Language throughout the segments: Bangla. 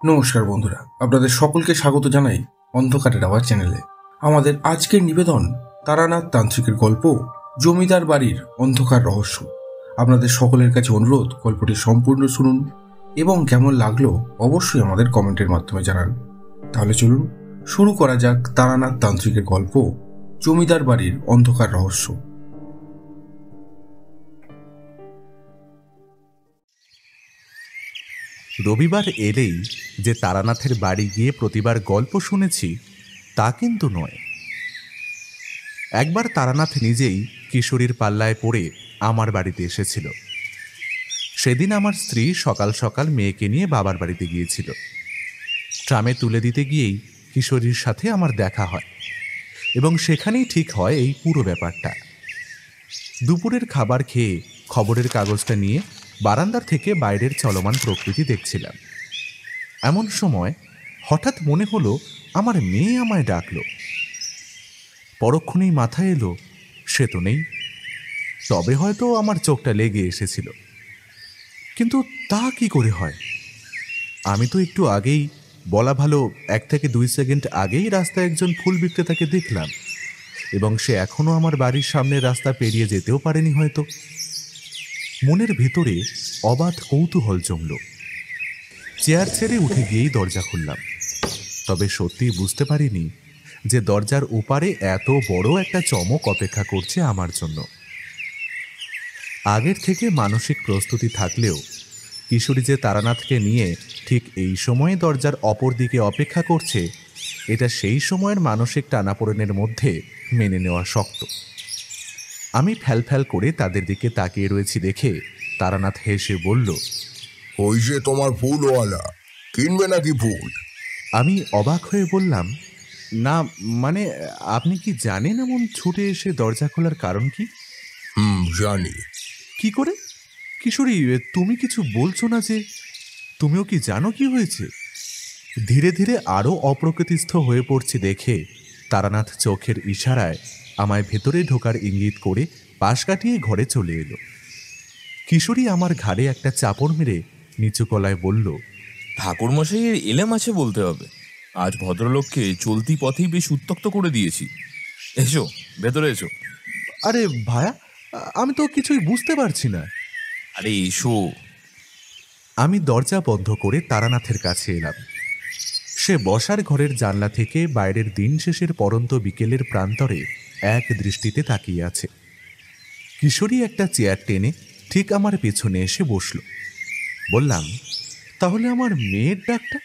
নমস্কার বন্ধুরা, আপনাদের সকলকে স্বাগত জানাই অন্ধকারের আওয়াজ চ্যানেলে। আমাদের আজকের নিবেদন তারানাথ তান্ত্রিকের গল্প জমিদার বাড়ির অন্ধকার রহস্য। আপনাদের সকলের কাছে অনুরোধ, গল্পটি সম্পূর্ণ শুনুন এবং কেমন লাগলো অবশ্যই আমাদের কমেন্টের মাধ্যমে জানান। তাহলে চলুন শুরু করা যাক তারানাথ তান্ত্রিকের গল্প জমিদার বাড়ির অন্ধকার রহস্য। রবিবার এলেই যে তারানাথের বাড়ি গিয়ে প্রতিবার গল্প শুনেছি তা কিন্তু নয়। একবার তারানাথ নিজেই কিশোরীর পাল্লায় পড়ে আমার বাড়িতে এসেছিল। সেদিন আমার স্ত্রী সকাল সকাল মেয়েকে নিয়ে বাবার বাড়িতে গিয়েছিল। ট্রামে তুলে দিতে গিয়েই কিশোরীর সাথে আমার দেখা হয় এবং সেখানেই ঠিক হয় এই পুরো ব্যাপারটা। দুপুরের খাবার খেয়ে খবরের কাগজটা নিয়ে বারান্দার থেকে বাইরের চলমান প্রকৃতি দেখছিলাম। এমন সময় হঠাৎ মনে হলো আমার মেয়ে আমায় ডাকল। পরক্ষণেই মাথায় এলো সে তো নেই, তবে হয়তো আমার চোখটা লেগে এসেছিল। কিন্তু তা কি করে হয়? আমি তো একটু আগেই, বলা ভালো 1 থেকে 2 সেকেন্ড আগেই রাস্তায় একজন ফুল বিক্রেতাকে দেখলাম এবং সে এখনো আমার বাড়ির সামনের রাস্তা পেরিয়ে যেতেও পারেনি হয়তো। মনের ভিতরে অবাধ কৌতূহল জমল। চেয়ার ছেড়ে উঠে গিয়েই দরজা খুললাম। তবে সত্যি বুঝতে পারিনি যে দরজার ওপারে এত বড় একটা চমক অপেক্ষা করছে আমার জন্য। আগের থেকে মানসিক প্রস্তুতি থাকলেও কিশোরী যে তারানাথকে নিয়ে ঠিক এই সময়ে দরজার অপর দিকে অপেক্ষা করছে, এটা সেই সময়ের মানসিক টানাপোড়েনের মধ্যে মেনে নেওয়া শক্ত। আমি ফ্যাল করে তাদের দিকে তাকিয়ে রয়েছি দেখে তারানাথ হেসে বলল, ওই যে তোমার ফুলওয়ালা, কিনবে নাকি ফুল? আমি অবাক হয়ে বললাম, না মানে আপনি কি জানেন এমন ছুটে এসে দরজা খোলার কারণ কি? জানি। কি করে? কিশোরী, তুমি কিছু বলছো না যে? তুমিও কি জানো কি হয়েছে? ধীরে ধীরে আরও অপ্রকৃতিস্থ হয়ে পড়ছি দেখে তারানাথ চোখের ইশারায় আমায় ভেতরে ঢোকার ইঙ্গিত করে পাশ কাটিয়ে ঘরে চলে এলো। কিশোরী আমার ঘাড়ে একটা চাপড় মেরে নিচু গলায় বলল, ঠাকুরমশাইয়ের এলেম আছে বলতে হবে। আজ ভদ্রলোককে চলতি পথেই বেশ উত্ত্যক্ত করে দিয়েছি। এসো, ভেতরে এসো। আরে ভায়া, আমি তো কিছুই বুঝতে পারছি না। আরে এসো। আমি দরজা বন্ধ করে তারানাথের কাছে এলাম। সে বসার ঘরের জানলা থেকে বাইরের দিন শেষের পরন্ত বিকেলের প্রান্তরে এক দৃষ্টিতে তাকিয়ে আছে। কিশোরী একটা চেয়ার টেনে ঠিক আমার পেছনে এসে বসল। বললাম, তাহলে আমার মেয়ের ডাকটা?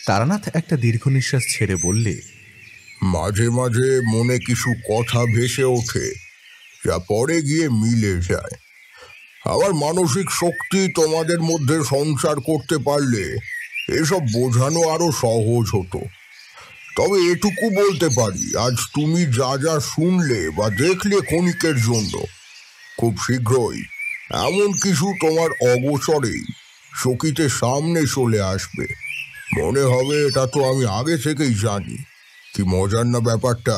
তারানাথ একটা দীর্ঘ নিঃশ্বাস ছেড়ে বললে, মাঝে মাঝে মনে কিছু কথা ভেসে ওঠে, যা পরে গিয়ে মিলে যায়। আবার মানসিক শক্তি তোমাদের মধ্যে সঞ্চার করতে পারলে এসব বোঝানো আরো সহজ হতো। তবে এটুকু বলতে পারি, আজ তুমি যা যা শুনলে বা দেখলে ক্ষণিকের জন্য, খুব শীঘ্রই এমন কিছু তোমার অগোচরেই চকিতে সামনে চলে আসবে। মনে হবে এটা তো আমি আগে থেকেই জানি। কি মজার না ব্যাপারটা?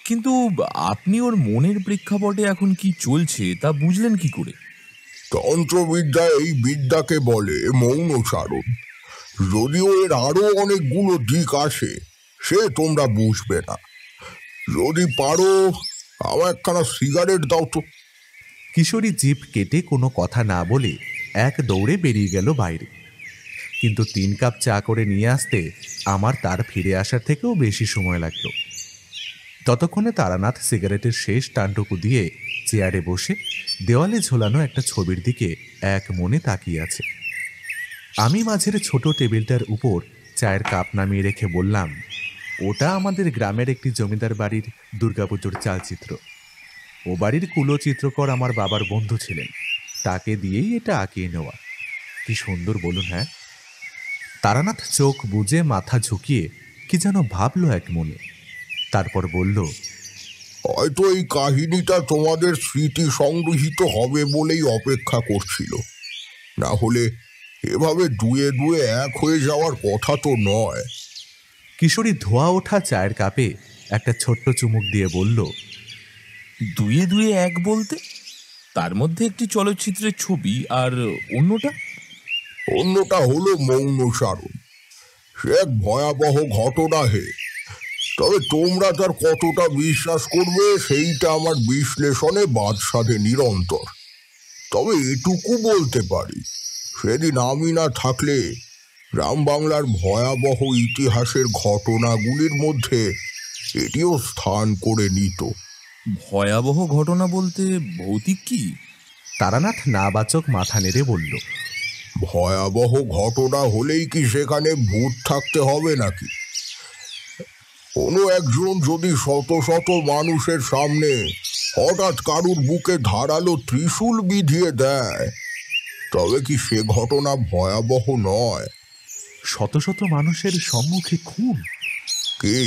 কিন্তু আপনি ওর মনের প্রেক্ষাপটে এখন কি চলছে তা বুঝলেন কি করে? তন্ত্রবিদ্যায় এই বিদ্যাকে বলে মৌনচারণ। যদিও এর আরো অনেকগুলো দিক আছে, সে তোমরা বুঝবে না। যদি পারো আমার একখানা সিগারেট দাও তো। কিশোরী জিভ কেটে কোনো কথা না বলে এক দৌড়ে বেরিয়ে গেল বাইরে। কিন্তু 3 কাপ চা করে নিয়ে আসতে আমার তার ফিরে আসার থেকেও বেশি সময় লাগলো। ততক্ষণে তারানাথ সিগারেটের শেষ টানটুকু দিয়ে চেয়ারে বসে দেওয়ালে ঝোলানো একটা ছবির দিকে এক মনে তাকিয়ে আছে। আমি মাঝের ছোট টেবিলটার উপর চায়ের কাপ নামিয়ে রেখে বললাম, ওটা আমাদের গ্রামের একটি জমিদার বাড়ির দুর্গাপুজোর চালচিত্র। ও বাড়ির কুলচিত্রকর আমার বাবার বন্ধু ছিলেন, তাকে দিয়েই এটা আঁকিয়ে নেওয়া। কি সুন্দর বলুন। হ্যাঁ? তারানাথ চোখ বুজে মাথা ঝুঁকিয়ে কি যেন ভাবলো এক মনে, তারপর বলল, হয়তো এই কাহিনীটা তোমাদের স্মৃতি সংগৃহীত হবে বলেই অপেক্ষা করছিল। না হলে এভাবে দুয়ে দুয়ে এক হয়ে যাওয়ার কথা তো নয়। কিশোরী ধোয়া ওঠা চায়ের কাপে একটা ছোট্ট চুমুক দিয়ে বলল, দুয়ে দুয়ে এক বলতে? তার মধ্যে একটি চলচ্চিত্রের ছবি আর অন্যটা? অন্যটা হলো মৌনচারণ। সে এক ভয়াবহ ঘটনা হে। তবে তোমরা তার কতটা বিশ্বাস করবে সেইটা আমার বিশ্লেষণে বাদ সাধে নিরন্তর। তবে এটুকু বলতে পারি, সেদিন আমি না থাকলে গ্রাম বাংলার ভয়াবহ ইতিহাসের ঘটনাগুলির মধ্যে এটিও স্থান করে নিত। ভয়াবহ ঘটনা বলতে ভৌতিক কি? তারানাথ নাবাচক মাথা নেড়ে বলল, ভয়াবহ ঘটনা হলেই কি সেখানে ভূত থাকতে হবে নাকি? কোনো একজন যদি শত শত মানুষের সামনে হঠাৎ কারুর বুকে ধারালো ত্রিশূল বিধিয়ে দেয়, তবে কি সে ঘটনা ভয়াবহ নয়? শত শত মানুষের সম্মুখে খুন? কি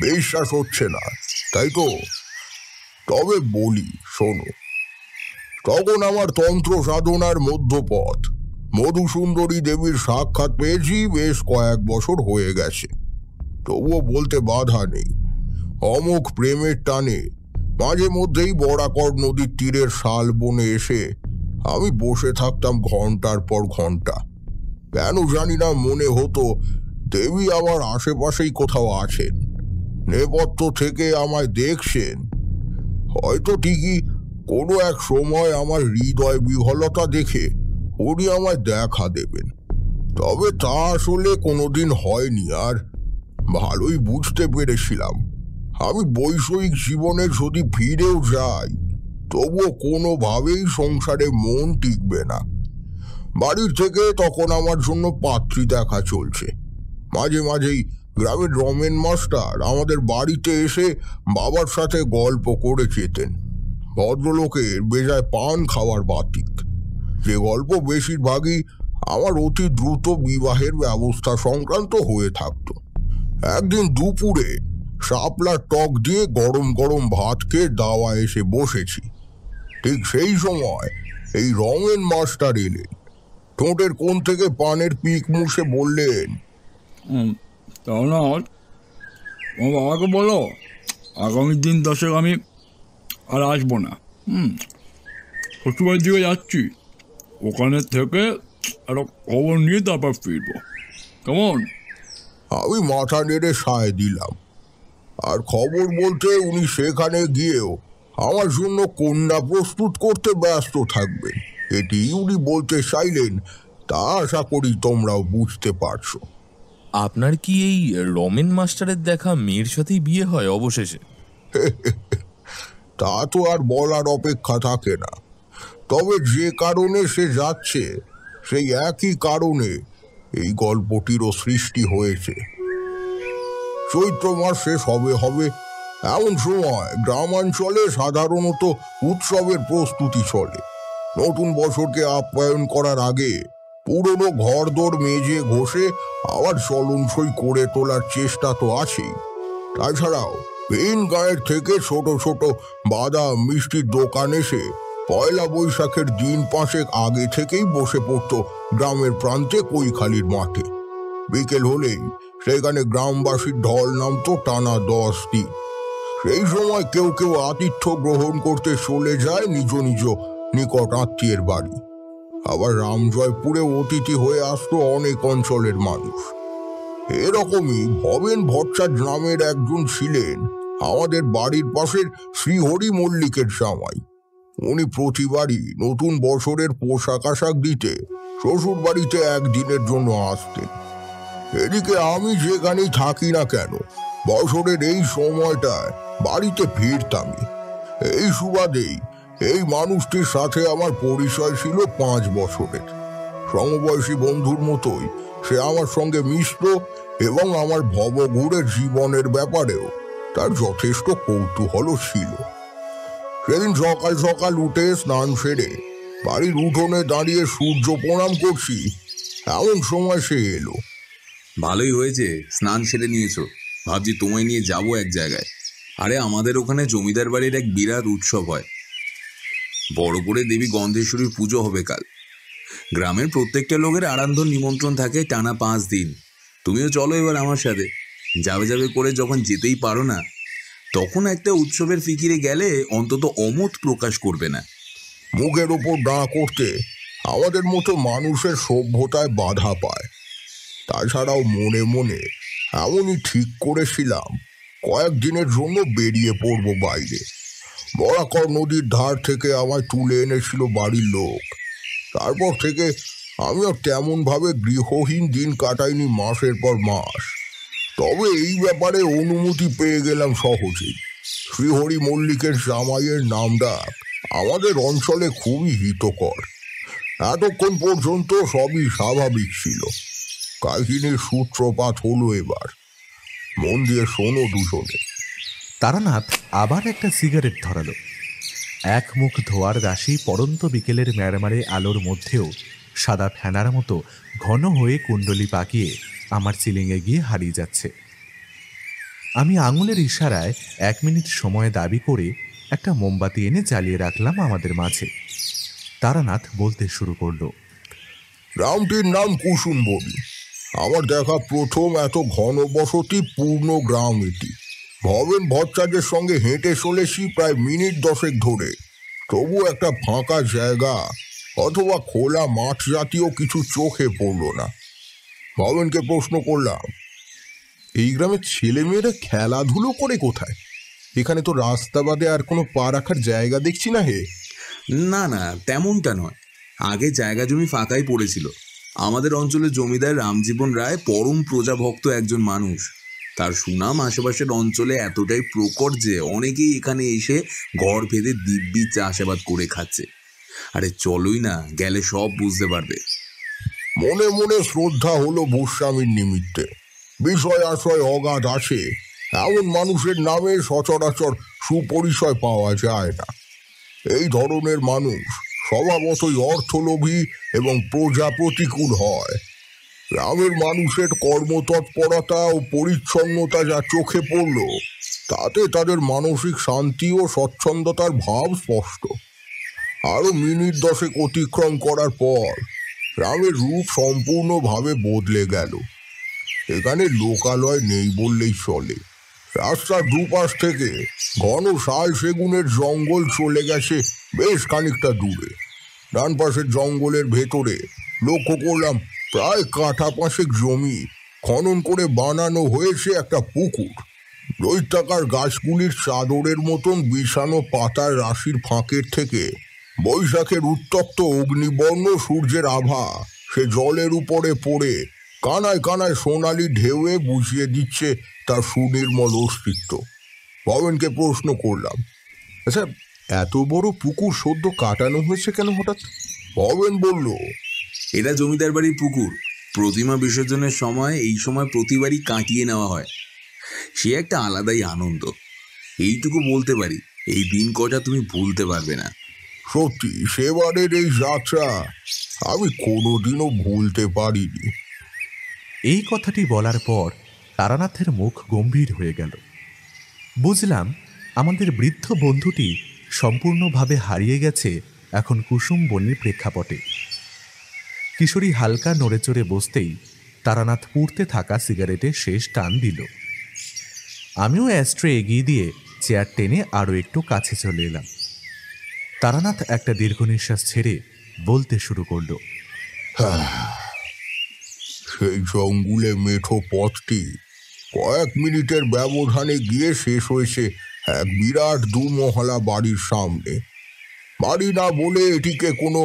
বিশ্বাস হচ্ছে না, তাই তো? তবে বলি শোনো। তখন আমার তন্ত্র সাধনার মধ্যপথ মধুসুন্দরী দেবীর সাক্ষাৎ পেয়েছি বেশ কয়েক বছর হয়ে গেছে। তবুও বলতে বাধা নেই, অমোঘ প্রেমের টানে মাঝে মধ্যেই বরাকর নদীর তীরের শাল বনে এসে আমি বসে থাকতাম ঘন্টার পর ঘন্টা। কেন জানি না মনে হতো দেবী আমার আশেপাশেই কোথাও আছেন, নেপথ্য থেকে আমায় দেখছেন। হয়তো ঠিকই কোনো এক সময় আমার হৃদয় বিহ্বলতা দেখে উনি আমায় দেখা দেবেন। তবে তা আসলে কোনোদিন হয়নি। আর ভালোই বুঝতে পেরেছিলাম আমি বৈষয়িক জীবনে যদি ফিরেও যাই, তবুও কোনোভাবেই সংসারে মন টিকবে না। বাড়ির থেকে তখন আমার জন্য পাত্রী দেখা চলছে। মাঝে মাঝেই গ্রামের রমেন মাস্টার আমাদের বাড়িতে এসে বাবার সাথে গল্প করে যেতেন। ভদ্রলোকের বেজায় পান খাওয়ার বাতিক, যে গল্প বেশিরভাগই আমার অতি দ্রুত বিবাহের ব্যবস্থা সংক্রান্ত হয়ে থাকত। একদিন দুপুরে শাপলার টক দিয়ে গরম গরম ভাত খেয়ে দাওয়া এসে বসেছি। ঠিক সেই সময় এই রমেন মাস্টার এলেন। ঠোঁটের কোণ থেকে পানের পিক মুছে বললেন, তাহলে ও বাবাকে বলো আগামী দিন 10 আমি আর আসবো না। শ্বশুরবাড়ির দিকে যাচ্ছি, ওখানে থেকে একটা খবর নিয়ে তারপর ফিরবো, কেমন? আমি মাথা নেড়ে সায় দিলাম। আর খবর বলতে উনি সেখানে গিয়েও আমার জন্য কন্যা প্রস্তুত করতে ব্যস্ত থাকবেন, এটি উনি বলতে চাইলেন। তা আশা করি তোমরাও বুঝতে পারছো। আপনার কি এই রমেন মাস্টারের দেখা মেয়ের সাথেই বিয়ে হয় অবশেষে? তা তো আর বলার অপেক্ষা থাকে না। তবে যে কারণে সে যাচ্ছে, সেই একই কারণে এই গল্পটিরও সৃষ্টি হয়েছে। চৈত্র মাস শেষ হবে এমন সময় গ্রামাঞ্চলে সাধারণত উৎসবের প্রস্তুতি চলে। নতুন বছরকে আপ্যায়ন করার আগে পুরনো ঘরদোর মেজে ঘষে আবার চলনসই করে তোলার চেষ্টা তো আছেই। তাছাড়াও ভিন গাঁয়ের থেকে ছোট ছোট বাদাম মিষ্টির দোকান এসে পয়লা বৈশাখের দিন 5 আগে থেকেই বসে পড়ত গ্রামের প্রান্তে কৈখালির মাঠে। বিকেল হলেই সেখানে গ্রামবাসীর ঢল নামতো টানা 10 দিন। সেই সময় কেউ কেউ আতিথ্য গ্রহণ করতে চলে যায় নিজ নিজ নিকট আত্মীয়ের বাড়ি। আবার রামজয়পুরে অতিথি হয়ে আসতো অনেক অঞ্চলের মানুষ। এরকমই ভবেন ভট্টাচার্য নামের একজন ছিলেন আমাদের বাড়ির পাশের শ্রীহরি মল্লিকের জামাই। উনি প্রতিবারই নতুন বছরের পোশাক আশাক দিতে শ্বশুর বাড়িতে একদিনের জন্য আসতেন। এদিকে আমি যেখানেই থাকি না কেন, বছরের এই সময়টায় বাড়িতে ফিরতামই। এই সুবাদেই এই মানুষটির সাথে আমার পরিচয় ছিল 5 বছরের। সমবয়সী বন্ধুর মতোই সে আমার সঙ্গে মিশত এবং আমার ভবঘুরে জীবনের ব্যাপারেও তার যথেষ্ট কৌতূহল ছিল। সেদিন সকাল সকাল উঠে স্নান সেরে বাড়ির উঠোনে দাঁড়িয়ে সূর্য প্রণাম করছি, এমন সময় সে এলো। ভালোই হয়েছে স্নান সেরে নিয়েছো, ভাবছি তোমায় নিয়ে যাবো এক জায়গায়। আরে আমাদের ওখানে জমিদার বাড়ির এক বিরাট উৎসব হয়, বড় করে দেবী গন্ধেশ্বরীর পুজো হবে কাল। গ্রামের প্রত্যেকটা লোকের আরান্ধন নিমন্ত্রণ থাকে টানা 5 দিন। তুমিও চলো এবার আমার সাথে। যাবে করে যখন যেতেই পারো না, তখন একটা উৎসবের ফিকিরে গেলে অন্তত অমত প্রকাশ করবে না। মুখের উপর না করতে আমাদের মতো মানুষের সভ্যতায় বাধা পায়। তাছাড়াও মনে মনে এমনই ঠিক করেছিলাম কয়েকদিনের জন্য বেরিয়ে পড়ব বাইরে। বরাকর নদীর ধার থেকে আমায় তুলে এনেছিল বাড়ির লোক। তারপর থেকে আমিও তেমনভাবে গৃহহীন দিন কাটাইনি মাসের পর মাস। তবে এই ব্যাপারে অনুমতি পেয়ে গেলাম সহজেই। শ্রীহরি মল্লিকের জামাইয়ের নাম ডাক আমাদের অঞ্চলে খুবই হিতকর। এতক্ষণ পর্যন্ত সবই স্বাভাবিক ছিল। কাহিনীর সূত্রপাত হলো এবার। মন দিয়ে শোনো দুজনে। তারানাথ আবার একটা সিগারেট ধরালো। এক মুখ ধোয়ার রাশি পড়ন্ত বিকেলের ম্যারমারে আলোর মধ্যেও সাদা ফেনার মতো ঘন হয়ে কুণ্ডলি পাকিয়ে আমার সিলিংয়ে গিয়ে হারিয়ে যাচ্ছে। আমি আঙুলের ইশারায় 1 মিনিট সময় দাবি করে একটা মোমবাতি এনে জ্বালিয়ে রাখলাম আমাদের মাঝে। তারানাথ বলতে শুরু করলো, গ্রামটির নাম কুসুমবনী। আমার দেখা প্রথম এত ঘনবসতি পূর্ণ গ্রাম এটি। ভবেন ভট্টাচার্যের সঙ্গে হেঁটে চলেছি প্রায় মিনিট 10 ধরে। তবু একটা ফাঁকা জায়গা অথবা খোলা মাঠ জাতীয় কিছু চোখে পড়ল না। ভবেনকে প্রশ্ন করলাম, এই গ্রামের ছেলেমেয়েরা খেলাধুলো করে কোথায়? এখানে তো রাস্তা বাদে আর কোনো পা রাখার জায়গা দেখছি না হে। না না, তেমনটা নয়। আগে জায়গা জমি ফাঁকাই পড়েছিল। আমাদের অঞ্চলের জমিদার রামজীবন রায় পরম প্রজাভক্ত একজন মানুষ। তার সুনাম আশেপাশের অঞ্চলে এতটাই প্রকট যে অনেকেই এখানে এসে ঘর ভেদে দিব্যি চাষাবাদ করে খাচ্ছে। আরে চলোই না, গেলে সব বুঝতে পারবে। মনে মনে শ্রদ্ধা হলো ভূস্বামীর নিমিত্তে। বিষয় আশয় অগাধ আছে এমন মানুষের নামে সচরাচর সুপরিচয় পাওয়া যায় না। এই ধরনের মানুষ স্বভাবতই অর্থলোভী এবং প্রজা প্রতিকূল হয়। গ্রামের মানুষের কর্মতৎপরতা ও পরিচ্ছন্নতা যা চোখে পড়ল, তাতে তাদের মানসিক শান্তি ও স্বচ্ছন্দতার ভাব স্পষ্ট। আরো মিনিট 10 অতিক্রম করার পর গ্রামের রূপ সম্পূর্ণভাবে বদলে গেল। এখানে লোকালয় নেই বললেই চলে। রাস্তার দুপাশ থেকে ঘন শাল সেগুনের জঙ্গল চলে গেছে বেশ খানিকটা দূরে। ডান পাশের জঙ্গলের ভেতরে লক্ষ্য করলাম প্রায় কাঠা 5 জমি খনন করে বানানো হয়েছে একটা পুকুর। দৈত্যাকার গাছগুলির চাদরের মতন বিছানো পাতার রাশির ফাঁকের থেকে বৈশাখের উত্তপ্ত অগ্নিবর্ণ সূর্যের আভা সে জলের উপরে পড়ে কানায় কানায় সোনালি ঢেউয়ে বুঝিয়ে দিচ্ছে তার সুনির্মল অস্তিত্ব। ভবেনকে প্রশ্ন করলাম, আচ্ছা, এত বড় পুকুর সদ্য কাটানো হয়েছে কেন হঠাৎ? ভবেন বলল, এটা জমিদার বাড়ির পুকুর। প্রতিমা বিসর্জনের সময় এই সময় প্রতিবারই কাটিয়ে নেওয়া হয়। সে একটা আলাদাই আনন্দ। এইটুকু বলতে পারি, এই দিন কটা তুমি ভুলতে পারবে না। সত্যি সেবারের এই যাত্রা আমি কোনোদিনও ভুলতে পারিনি। এই কথাটি বলার পর তারানাথের মুখ গম্ভীর হয়ে গেল। বুঝলাম আমাদের বৃদ্ধ বন্ধুটি সম্পূর্ণভাবে হারিয়ে গেছে এখন কুসুমবনির প্রেক্ষাপটে। কিশোরী হালকা নড়েচড়ে বসতেই তারানাথ পুড়তে থাকা সিগারেটে শেষ টান দিল। আমিও অ্যাস্ট্রে এগিয়ে দিয়ে চেয়ার টেনে আরও একটু কাছে চলে এলাম। তারানাথ একটা দীর্ঘ নিঃশ্বাস ছেড়ে বলতে শুরু করল, সেই জঙ্গলে মেঠো পথটি কয়েক মিনিটের ব্যবধানে গিয়ে শেষ হয়েছে এক বিরাট 2 মহলা বাড়ির সামনে। বাড়ি না বলে এটিকে কোনো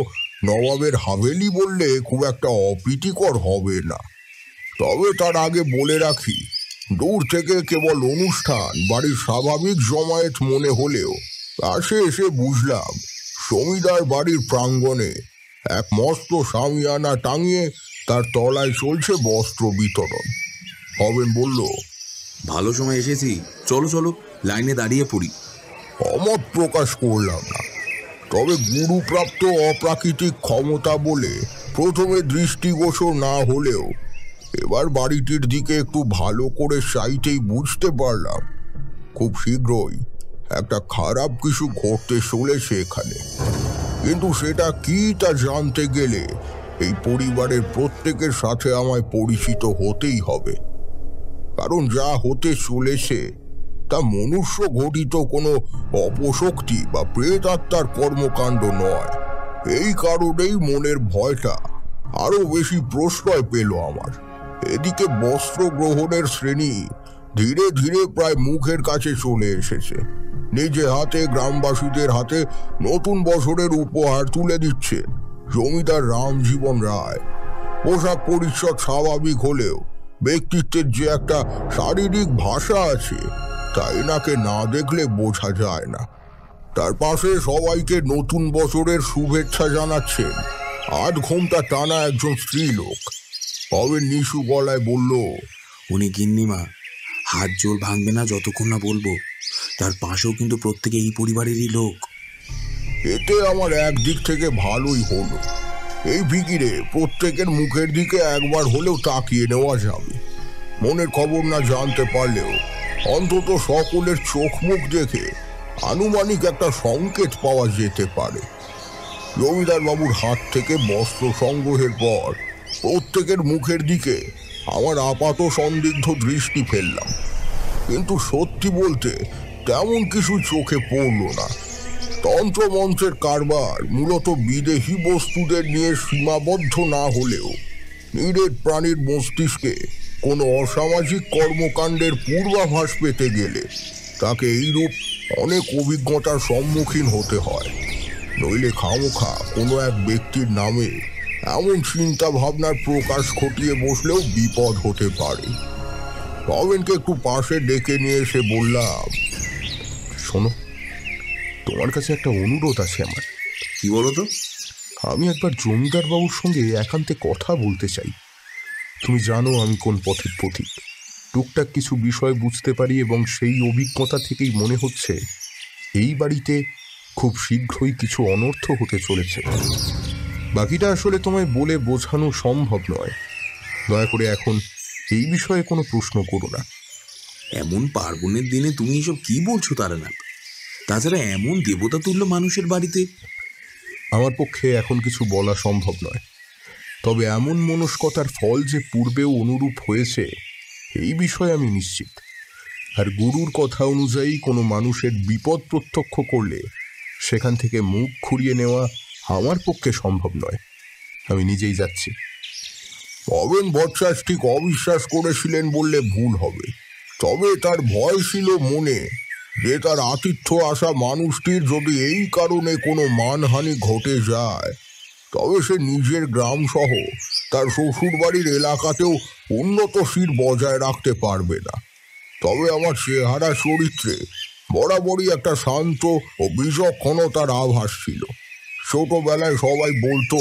নবাবের হাভেলি বললে খুব একটা অপ্রীতিকর হবে না। তবে তার আগে বলে রাখি, দূর থেকে কেবল অনুষ্ঠান বাড়ির স্বাভাবিক জমায়েত মনে হলেও কাছে এসে বুঝলাম জমিদার বাড়ির প্রাঙ্গণে এক মস্ত সামিয়ানা টাঙিয়ে তার তলায় চলছে বস্ত্র বিতরণ। হবেন বলল, ভালো সময় এসেছি, চলো চলো, লাইনে দাঁড়িয়ে পড়ি। অমত প্রকাশ করলাম না। তবে গুরুপ্রাপ্ত অপ্রাকৃতিক ক্ষমতা বলে প্রথমে দৃষ্টিগোচর না হলেও এবার বাড়িটির দিকে একটু ভালো করে চাইতেই বুঝতে পারলাম খুব শীঘ্রই একটা খারাপ কিছু ঘটতে চলেছে এখানে। কিন্তু সেটা কি তা জানতে গেলে এই পরিবারের প্রত্যেকের সাথে আমায় পরিচিত হতেই হবে। কারণ যা হতে চলেছে তা মনুষ্য ঘটিত কোনো অপশক্তি বা প্রেতাত্মার কর্মকাণ্ড নয়। এই কারণেই মনের ভয়টা আরো বেশি প্রশ্রয় পেল আমার। এদিকে বস্ত্র গ্রহণের শ্রেণী ধীরে ধীরে প্রায় মুখের কাছে চলে এসেছে। নিজে হাতে গ্রামবাসীদের হাতে নতুন বছরের উপহার তুলে দিচ্ছে জমিদার রামজীবন রায়। পোশাক পরিচ্ছদ স্বাভাবিক হলেও ব্যক্তিত্বের যে একটা শারীরিক ভাষা আছে তা এনাকে না দেখলে বোঝা যায় না। তার পাশে সবাইকে নতুন বছরের শুভেচ্ছা জানাচ্ছেন 8 ঘন্টা টানা একজন স্ত্রীলোক। পবন নিচু গলায় বলল, উনি গিন্নিমা, হাত জোর ভাঙবে না যতক্ষণ না বলবো। তার পাশেও কিন্তু প্রত্যেকে এই পরিবারেরই লোক। এতে আমার একদিক থেকে ভালোই হলো। এই ফিকিরে প্রত্যেকের মুখের দিকে একবার হলেও তাকিয়ে নেওয়া যাবে। মনের খবর না জানতে পারলেও অন্তত সকলের চোখ মুখ দেখে আনুমানিক একটা সংকেত পাওয়া যেতে পারে। জমিদার বাবুর হাত থেকে বস্ত্র সংগ্রহের পর প্রত্যেকের মুখের দিকে আমার আপাত সন্দিগ্ধ দৃষ্টি ফেললাম, কিন্তু সত্যি বলতে তেমন কিছু চোখে পড়ল না। তন্ত্রমন্ত্রের কারবার মূলত বিদেহী বস্তুদের নিয়ে সীমাবদ্ধ না হলেও নিরেট প্রাণীর মস্তিষ্কে কোনো অসামাজিক কর্মকাণ্ডের পূর্বাভাস পেতে গেলে তাকে এইরূপ অনেক অভিজ্ঞতার সম্মুখীন হতে হয়। নইলে খামোখা কোনো এক ব্যক্তির নামে এমন চিন্তা ভাবনার প্রকাশ ঘটিয়ে বসলেও বিপদ হতে পারে। পবনকে একটু পাশে ডেকে নিয়ে এসে বললাম, শোনো, তোমার কাছে একটা অনুরোধ আছে আমার। কি বলো তো? আমি একবার জমিদার বাবুর সঙ্গে একান্তে কথা বলতে চাই। তুমি জানো আমি কোন পথের পথিক। টুকটাক কিছু বিষয় বুঝতে পারি এবং সেই অভিজ্ঞতা থেকেই মনে হচ্ছে এই বাড়িতে খুব শীঘ্রই কিছু অনর্থ হতে চলেছে। বাকিটা আসলে তোমায় বলে বোঝানো সম্ভব নয়। দয়া করে এখন এই বিষয়ে কোনো প্রশ্ন করো না। এমন পার্বণের দিনে তুমি এসব কি বলছো তারানাথ? তাছাড়া এমন দেবতা তুল্য মানুষের বাড়িতে আমার পক্ষে এখন কিছু বলা সম্ভব নয়। তবে এমন মনস্কতার ফল যে পূর্বেও অনুরূপ হয়েছে এই বিষয়ে আমি নিশ্চিত। আর গুরুর কথা অনুযায়ী কোনো মানুষের বিপদ প্রত্যক্ষ করলে সেখান থেকে মুখ ঘুরিয়ে নেওয়া আমার পক্ষে সম্ভব নয়। আমি নিজেই যাচ্ছি। পবন ভট্টাচ ঠিক অবিশ্বাস করেছিলেন বললে ভুল হবে। তবে তার ভয় ছিল মনে যে তার আতিথ্য আসা মানুষটির যদি এই কারণে কোনো মানহানি ঘটে যায় তবে সে নিজের গ্রাম সহ তার শ্বশুরবাড়ির এলাকাতেও উন্নত শির বজায় রাখতে পারবে না। তবে আমার চেহারা চরিত্রে বরাবরই একটা শান্ত ও বিচক্ষণতার আভাস ছিল। ছোটবেলায় সবাই বলতো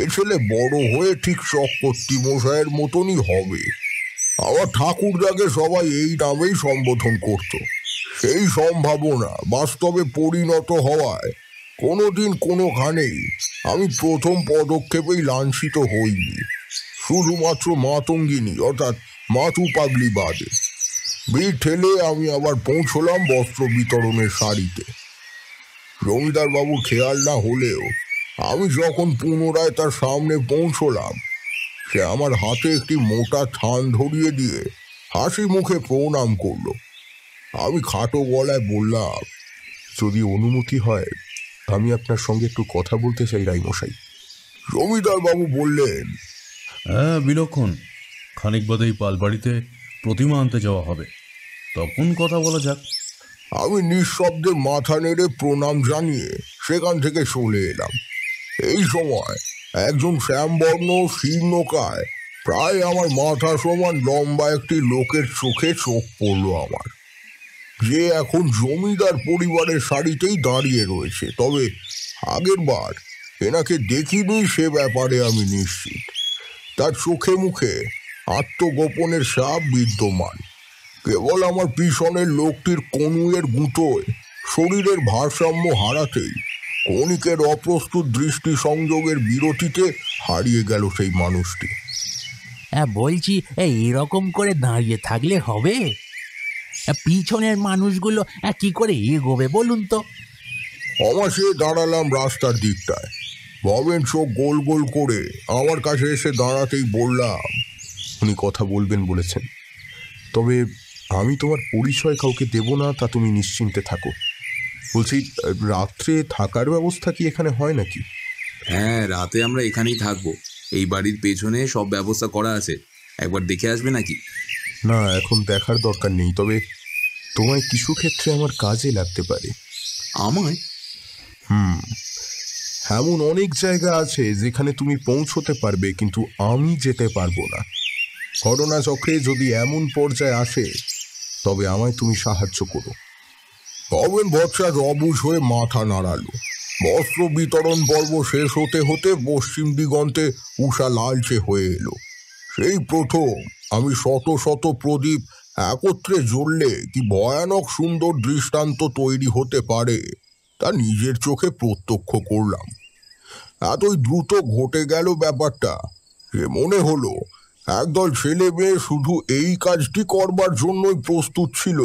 এ ছেলে বড় হয়ে ঠিক চক্রবর্তী মশাইয়ের মতনই হবে। আমার ঠাকুরদাকে সবাই এই নামেই সম্বোধন করত। সেই সম্ভাবনা বাস্তবে পরিণত হওয়ায় কোনোদিন কোনোখানেই আমি প্রথম পদক্ষেপেই লাঞ্ছিত হইনি, শুধুমাত্র মাতঙ্গিনী অর্থাৎ মাতু পাগলি বাদে। ভিড় ঠেলে আমি আবার পৌঁছলাম বস্ত্র বিতরণের সারিতে। জমিদার বাবুর খেয়াল না হলেও আমি যখন পুনরায় তার সামনে পৌঁছলাম সে আমার হাতে একটি মোটা থান ধরিয়ে দিয়ে হাসি মুখে প্রণাম করল। আমি খাটো গলায় বললাম, যদি অনুমতি হয় আমি আপনার সঙ্গে একটু কথা বলতে চাই রায়মশাই। জমিদার বাবু বললেন, হ্যাঁ বিলক্ষণ, খানিক বাদেই পালবাড়িতে প্রতিমা আনতে যাওয়া হবে, তখন কথা বলা যাক। আমি নিঃশব্দে মাথা নেড়ে প্রণাম জানিয়ে সেখান থেকে চলে এলাম। এই সময় একজন শ্যামবর্ণ শীর্ণকায় প্রায় আমার মাথা সমান লম্বা একটি লোকের চোখে চোখ পড়ল আমার, যে এখন জমিদার পরিবারের সারিতেই দাঁড়িয়ে রয়েছে। তবে আগের বার এনাকে দেখিনি সে ব্যাপারে আমি নিশ্চিত। তার চোখে মুখে আত্মগোপনের ছাপ বিদ্যমান। কেবল আমার পিছনের লোকটির কনুয়ের গুঁতোয় শরীরের ভারসাম্য হারাতেই কণিকের অপ্রস্তুত দৃষ্টি সংযোগের বিরতিতে হারিয়ে গেল সেই মানুষটি। হ্যাঁ বলছি, এইরকম করে দাঁড়িয়ে থাকলে হবে? পিছনের মানুষগুলো কি করে এগোবে বলুন তো? অমাসে দাঁড়ালাম রাস্তার দিকটায়। ভবেন চোখ গোল গোল করে আমার কাছে এসে দাঁড়াতেই বললাম, উনি কথা বলবেন বলেছেন, তবে আমি তোমার পরিচয় কাউকে দেব না, তা তুমি নিশ্চিন্তে থাকো। বলছি, রাত্রে থাকার ব্যবস্থা কি এখানে হয় নাকি? হ্যাঁ, রাতে আমরা এখানেই থাকবো। এই বাড়ির পেছনে সব ব্যবস্থা করা আছে। একবার দেখে আসবে নাকি? না, এখন দেখার দরকার নেই, তবে তোমায় কিছু ক্ষেত্রে আমার কাজে লাগতে পারে। আমায়? এমন অনেক জায়গা আছে যেখানে তুমি পৌঁছতে পারবে, কিন্তু আমি যেতে পারবো না। ঘটনাচক্রে যদি এমন পর্যায়ে আসে তবে আমায় তুমি সাহায্য করো। তবেন বৎসা অবুঝ হয়ে মাথা নাড়ালো। বস্ত্র বিতরণ পর্ব শেষ হতে হতে পশ্চিম দিগন্তে উষা লালচে হয়ে এলো। সেই প্রথম আমি শত শত প্রদীপ একত্রে জ্বললে কি ভয়ানক সুন্দর দৃষ্টান্ত তৈরি হতে পারে তা নিজের চোখে প্রত্যক্ষ করলাম। এতই দ্রুত ঘটে গেল ব্যাপারটা যে মনে হলো একদল ছেলে মেয়ে শুধু এই কাজটি করবার জন্যই প্রস্তুত ছিল।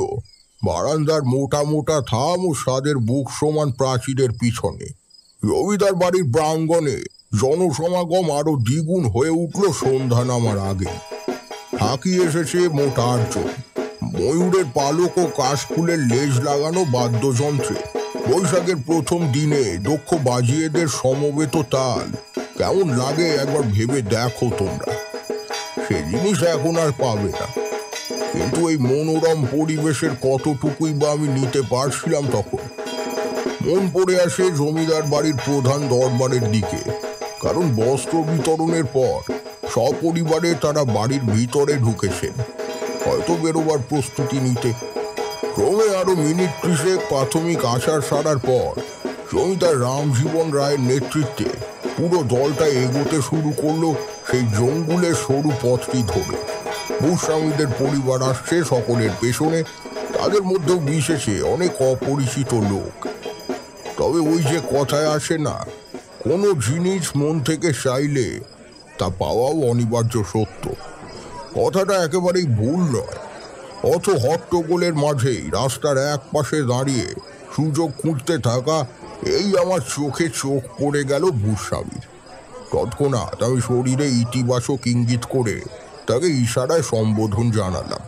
বারান্দার মোটা মোটা থাম ও সাদের বুক সমান প্রাচীরের পিছনে জমিদার বাড়ির প্রাঙ্গণে জনসমাগম আরো দ্বিগুণ হয়ে উঠল সন্ধ্যা নামার আগে। থাকি এসেছে মোট ৮ জন। ময়ূরের পালক ও কাশফুলের লেজ লাগানো বাদ্যযন্ত্রে বৈশাখের প্রথম দিনে দক্ষ বাজিয়েদের সমবেত তাল কেমন লাগে একবার ভেবে দেখো তোমরা। সে জিনিস এখন আর পাবে না, কিন্তু এই মনোরম পরিবেশের কতটুকুই বা আমি নিতে পারছিলাম তখন। মন পড়ে আসে জমিদার বাড়ির প্রধান দরবারের দিকে, কারণ বস্ত্র বিতরণের পর সপরিবারে তারা বাড়ির ভিতরে ঢুকেছেন, হয়তো বেরোবার প্রস্তুতি নিতে। ক্রমে আরো মিনিট ৩০ প্রাথমিক আচার সারার পর জমিদার রামজীবন রায়ের নেতৃত্বে পুরো দলটা এগোতে শুরু করলো সেই জঙ্গুলের সরু পথটি ধরে। ভূস্বামীদের পরিবার আসছে সকলের পেছনে, তাদের মধ্যেও বিশেষে অনেক অপরিচিত লোক। তবে ওই যে কথায় আসে না, কোনো জিনিস মন থেকে চাইলে তা পাওয়াও অনিবার্য সত্য। কথাটা একেবারেই ভুল নয়। অত হট্টগোলের মাঝেই রাস্তার এক পাশে দাঁড়িয়ে সুযোগ খুঁজতে থাকা এই আমার চোখে চোখ পড়ে গেল ভূস্বামীর। তৎক্ষণাৎ আমি শরীরে ইতিবাচক ইঙ্গিত করে তাকে ইশারায় সম্বোধন জানালাম।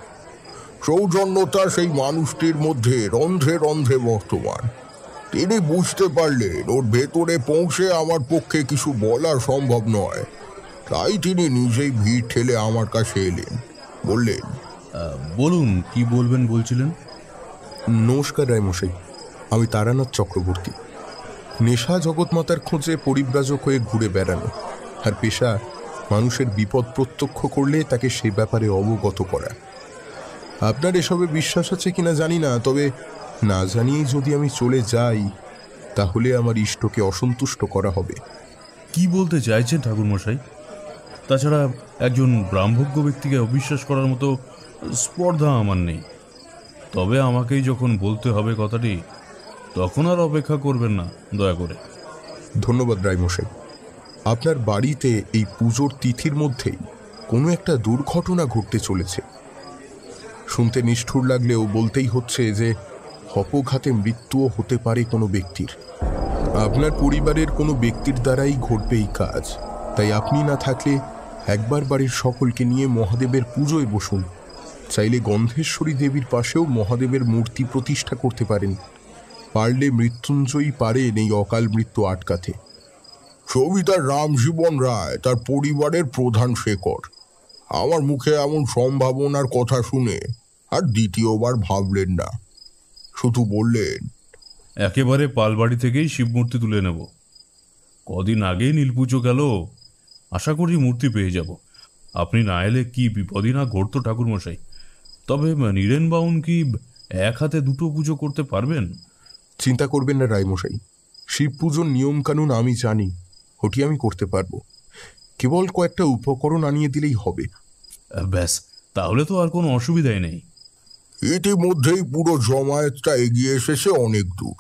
সৌজন্যতা সেই মানুষটির মধ্যে রন্ধ্রে রন্ধ্রে বর্তমান। তিনি বুঝতে পারলেন ওর ভেতরে পৌঁছে আমার পক্ষে কিছু বলা সম্ভব নয়, তাই তিনি নিজেই ভিড় ঠেলে আমার কাছে এলেন। বললেন, বলুন, কি বলবেন বলছিলেন? নমস্কার রায়মশাই, আমি তারানাথ চক্রবর্তী। নেশা জগৎমাতার খোঁজে পরিব্রাজক হয়ে ঘুরে বেড়ানো, আর পেশা মানুষের বিপদ প্রত্যক্ষ করলে তাকে সে ব্যাপারে অবগত করা। আপনার এসবে বিশ্বাস আছে কিনা জানি না, তবে না জানিয়েই যদি আমি চলে যাই তাহলে আমার ইষ্টকে অসন্তুষ্ট করা হবে। কি বলতে চাইছেন ঠাকুরমশাই? তাছাড়া একজন ব্রাহ্মজ্ঞ ব্যক্তিকে অবিশ্বাস করার মতো স্পর্ধা আমার নেই। তবে আমাকেই যখন বলতে হবে কথাটি, তখন আর অপেক্ষা করবেন না দয়া করে। ধন্যবাদ রায়মশাই। আপনার বাড়িতে এই পুজোর তিথির মধ্যেই কোনো একটা দুর্ঘটনা ঘটতে চলেছে। শুনতে নিষ্ঠুর লাগলেও বলতেই হচ্ছে যে অপঘাতে মৃত্যুও হতে পারে কোনো ব্যক্তির। আপনার পরিবারের কোনো ব্যক্তির দ্বারাই ঘটবে এই কাজ, তাই আপনি না থাকলে একবার বাড়ির সকলকে নিয়ে মহাদেবের পুজোয় বসুন। চাইলে গন্ধেশ্বরী দেবীর পাশেও মহাদেবের মূর্তি প্রতিষ্ঠা করতে পারেন। পারলে মৃত্যুঞ্জয়ী পারেন এই অকাল মৃত্যু আটকাতে। জমিদার রামজীবন রায় তার পরিবারের প্রধান শেখর। আমার মুখে এমন সম্ভাবনার কথা শুনে আর দ্বিতীয়বার ভাবলেন না, শুধু বললেন, একেবারে পালবাড়ি থেকেই শিবমূর্তি তুলে নেব। কদিন আগেই নীলপুজো গেল, আশা করি মূর্তি পেয়ে যাব। আপনি না এলে কি বিপদই না ঘটতো ঠাকুরমশাই। তবে নীরেন বাউন কি এক হাতে দুটো পুজো করতে পারবেন? চিন্তা করবেন না রায়মশাই, শিব পুজোর নিয়মকানুন আমি জানি, ওটি আমি করতে পারবো। কেবল কয়েকটা উপকরণ আনিয়ে দিলেই হবে। ব্যাস, তাহলে তো আর কোনো অসুবিধাই নেই। ইতিমধ্যেই পুরো জমায়েতটা এগিয়ে এসেছে অনেক দূর।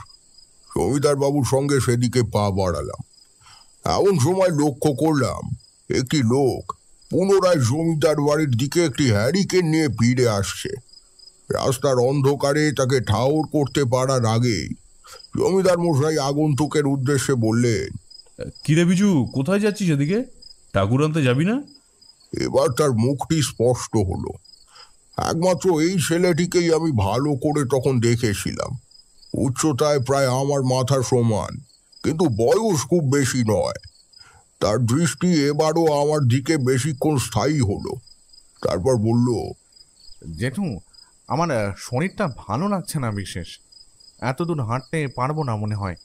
জমিদার বাবুর সঙ্গে সেদিকে পা বাড়ালাম। এমন সময় লক্ষ্য করলাম একটি লোক পুনরায় জমিদার বাড়ির দিকে একটি হ্যারিকেন নিয়ে ফিরে আসছে। রাস্তার অন্ধকারে তাকে ঠাউর করতে পারার আগেই জমিদার মশাই আগন্তুকের উদ্দেশ্যে বললেন, কিরে বিজু, কোথায় যাচ্ছিস এদিকে? ঠাকুর আনতে যাবি না? এবার তার মুখটি স্পষ্ট হলো। একমাত্র এই ছেলেটিকেই আমি ভালো করে তখন দেখেছিলাম। উচ্চতায় প্রায় আমার মাথার সমান, কিন্তু বয়স খুব বেশি নয়। তার দৃষ্টি এবারও আমার দিকে বেশিক্ষণ স্থায়ী হলো। তারপর বলল, জেঠু, আমার শরীরটা ভালো লাগছে না বিশেষ। এত দূর হাঁটতে পারবো না মনে হয়,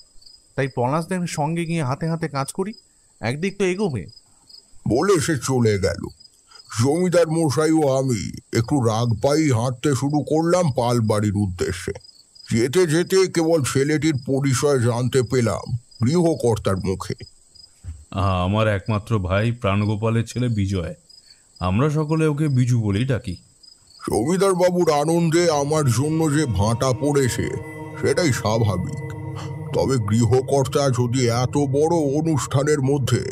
তাই পলাশদের সঙ্গে গিয়ে হাতে হাতে কাজ করি, একদিক তো এগোবে। বলে সে চলে গেল। জমিদার মশাই ও আমি একটু রাগ পাই হাঁটতে শুরু করলাম পাল বাড়ির উদ্দেশ্যে। যেতে যেতে কেবল ছেলেটির পরিচয় জানতে পেলাম গৃহকর্তার মুখে। আমার একমাত্র ভাই প্রাণগোপালের ছেলে বিজয়। আমরা সকলে ওকে বিজু বলেই ডাকি। জমিদার বাবুর আনন্দে আমার জন্য যে ভাঁটা পড়েছে সেটাই স্বাভাবিক। তবে গৃহকর্তা যদি এত বড় অনুষ্ঠানের মধ্যে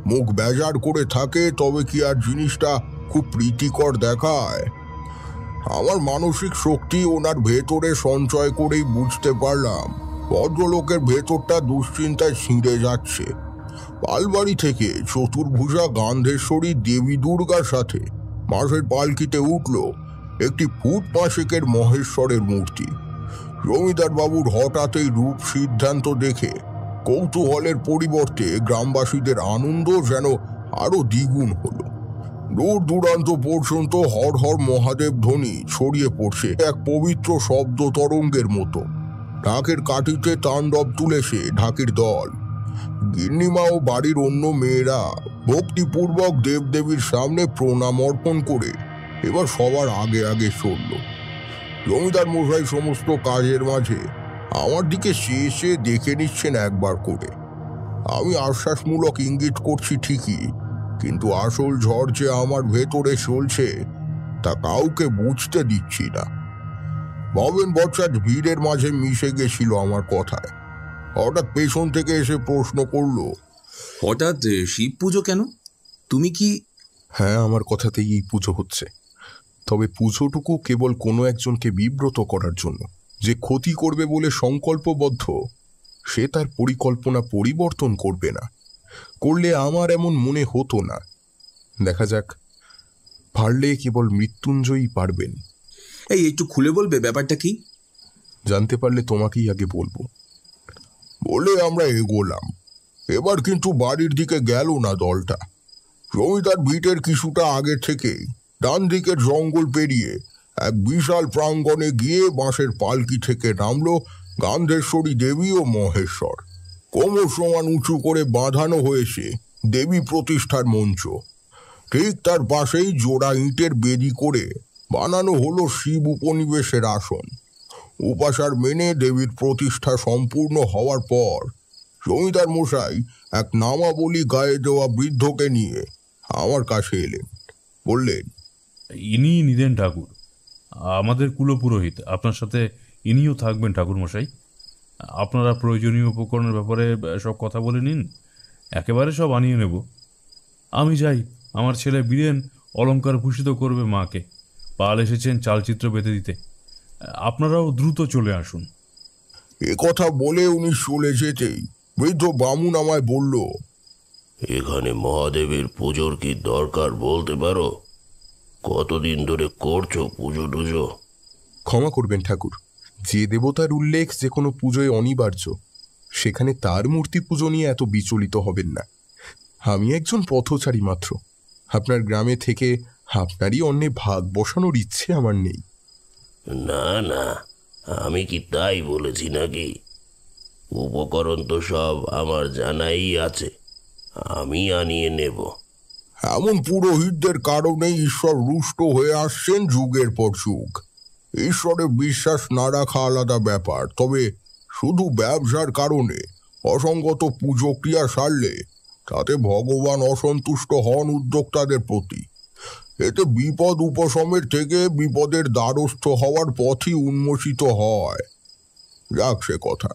মুখ বেজার করে থাকে তবে কি আর জিনিসটা খুব প্রীতিকর দেখায়? আমার মানসিক শক্তি ওনার ভেতরে সঞ্চয় করেই বুঝতে পারলাম ভদ্রলোকের ভেতরটা দুশ্চিন্তায় ছিঁড়ে যাচ্ছে। পালবাড়ি থেকে চতুর্ভুজা গান্ধেশ্বরী দেবী দুর্গার সাথে মাসের পালকিতে উঠল একটি ফুট পাশেকের মহেশ্বরের মূর্তি। জমিদার বাবুর হঠাৎ এই রূপ সিদ্ধান্ত দেখে কৌতূহলের পরিবর্তে গ্রামবাসীদের আনন্দ যেন আরো দ্বিগুণ হলো। দূর দূরান্ত পর্যন্ত হর হর মহাদেব ধ্বনি ছড়িয়ে পড়ছে এক পবিত্র শব্দ তরঙ্গের মতো। ঢাকের কাঠিতে তাণ্ডব তুলেছে ঢাকির দল। গিন্নিমা ও বাড়ির অন্য মেয়েরা ভক্তিপূর্বক দেবদেবীর সামনে প্রণাম অর্পণ করে এবার সবার আগে আগে চলল। জমিদার মশাই সমস্ত কাজের মাঝে আমার দিকে চেয়ে দেখে নিচ্ছেন একবার করে। আমি আশ্বাসমূলক ইঙ্গিত করছি ঠিকই, কিন্তু আসল ঝড় যে আমার ভেতরে চলছে তা কাউকে বুঝতে দিচ্ছি না। ভবেন বচ্চার ভিড়ের মাঝে মিশে গেছিল আমার কথায়। হঠাৎ পেছন থেকে এসে প্রশ্ন করলো, হঠাৎ শিব পুজো কেন? তুমি কি? হ্যাঁ, আমার কথাতেই এই পুজো হচ্ছে। তবে পুজোটুকু কেবল কোনো একজনকে বিব্রত করার জন্য। যে ক্ষতি করবে বলে সংকল্পবদ্ধ সে তার পরিকল্পনা পরিবর্তন করবে না। করলে আমার এমন মনে হতো না। দেখা যাক, পারলে কেবল মৃত্যুঞ্জয়ই পারবেন। এই একটু খুলে বলবে ব্যাপারটা কি? জানতে পারলে তোমাকেই আগে বলবো। বলে আমরা এগোলাম। এবার কিন্তু বাড়ির দিকে গেল না দলটা। জমিদার ভিটের কিছুটা আগে থেকে ডান দিকের জঙ্গল পেরিয়ে এক বিশাল প্রাঙ্গণে গিয়ে বাঁশের পালকি থেকে নামলো গান্ধেশ্বরী দেবী ও মহেশ্বর। কোমর সমান উঁচু করে বাঁধানো হয়েছে দেবী প্রতিষ্ঠার মঞ্চ। ঠিক তার পাশেই জোড়া ইঁটের বেদি করে বানানো হলো শিব উপনিবেশের আসন। উপাসার মেনে দেবীর প্রতিষ্ঠা সম্পূর্ণ হওয়ার পর জমিদার মশাই এক নামাবলী গায়ে দেওয়া বৃদ্ধকে নিয়ে আমার কাছে এলেন। বললেন, ইনি নিদেন ঠাকুর, আমাদের কুলপুরোহিত। আপনার সাথে ইনিও থাকবেন ঠাকুরমশাই। আপনারা প্রয়োজনীয় উপকরণের ব্যাপারে সব কথা বলে নিন, একেবারে সব আনিয়ে নেব। আমি যাই, আমার ছেলে বীরেন অলঙ্কার ভূষিত করবে মাকে। পাল এসেছেন চালচিত্র বেঁধে দিতে, আপনারাও দ্রুত চলে আসুন। এ কথা বলে উনি চলে যেতেই বৃদ্ধ বামুন আমায় বলল, এখানে মহাদেবের পুজোর কি দরকার বলতে পারো? কতদিন ধরে করছো পুজো টুজো? ক্ষমা করবেন ঠাকুর, যে দেবতার উল্লেখ যে কোনো পুজোয় অনিবার্য, সেখানে তার মূর্তি পুজো নিয়ে এত বিচলিত হবেন না। আমি একজন পথচারী মাত্র। আপনার গ্রামে থেকে আপনারই অন্যে ভাগ বসানোর ইচ্ছে আমার নেই। না না, আমি কি তাই বলেছি নাকি? উপকরণ তো সব আমার জানাই আছে, আমি আনিয়ে নেব। এমন পুরোহিতদের কারণে ঈশ্বর রুষ্ট হয়ে আসছেন যুগের পর যুগ। ঈশ্বরে বিশ্বাস না রাখা আলাদা ব্যাপার, তবে শুধু ব্যবসার কারণে অসঙ্গত পুজো ক্রিয়া সারলে তাতে ভগবান অসন্তুষ্ট হন উদ্যোক্তাদের প্রতি। এতে বিপদ উপশমের থেকে বিপদের দ্বারস্থ হওয়ার পথই উন্মোচিত হয়। যাক সে কথা।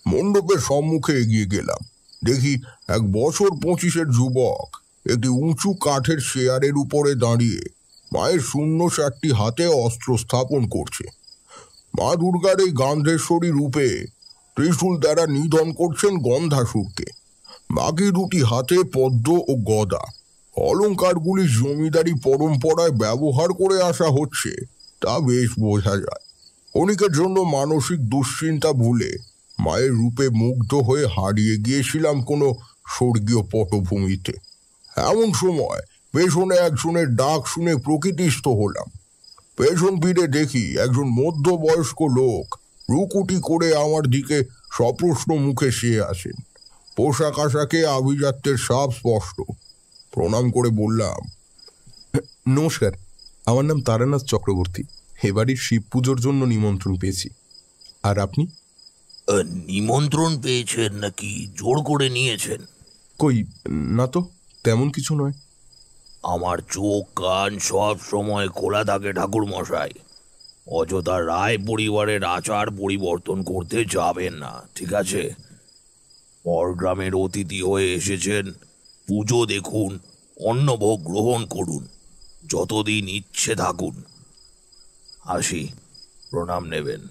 মণ্ডপের সম্মুখে এগিয়ে গেলাম। দেখি এক বছর 25-এর যুবক একটি উঁচু কাঠের চেয়ারের উপরে দাঁড়িয়ে মায়ের শূন্য 4টি হাতে অস্ত্র স্থাপন করছে। মা দুর্গার এই গান্ধেশ্বরী রূপে ত্রিশূল দ্বারা নিধন করছেন গন্ধাসুরকে। বাকি 2টি হাতে পদ্ম ও গদা। অলঙ্কারগুলি জমিদারি পরম্পরায় ব্যবহার করে আসা হচ্ছে তা বেশ বোঝা যায়। ক্ষণিকের জন্য মানসিক দুশ্চিন্তা ভুলে মায়ের রূপে মুগ্ধ হয়ে হারিয়ে গিয়েছিলাম কোনো স্বর্গীয় পটভূমিতে। এমন সময় পেছনে একজনের ডাক শুনে প্রকৃতিস্থ হলাম। পেছন ফিরে দেখি একজন মধ্যবয়স্ক লোক রুকুটি করে আমার দিকে সপ্রশ্ন মুখে চেয়ে আসেন। পোশাক আশাকে আভিজাত্যের সাপ স্পষ্ট। প্রণাম করে বললাম, নমস্কার, আমার নাম তারানাথ চক্রবর্তী। এবাড়ির শিব পুজোর জন্য নিমন্ত্রণ পেয়েছি। আর আপনি? নিমন্ত্রণ পেয়েছেন নাকি জোর করে নিয়েছেন? কই না তো, তেমন কিছু নয়। আমার চোখ কান সব সময় খোলা থাকে ঠাকুর মশাই। অযথা রায় পরিবারের আচার পরিবর্তন করতে যাবেন না, ঠিক আছে? পরগ্রামের অতিথি হয়ে এসেছেন, পুজো দেখুন, অন্নভোগ গ্রহণ করুন, যতদিন ইচ্ছে থাকুন। আসি, প্রণাম নেবেন।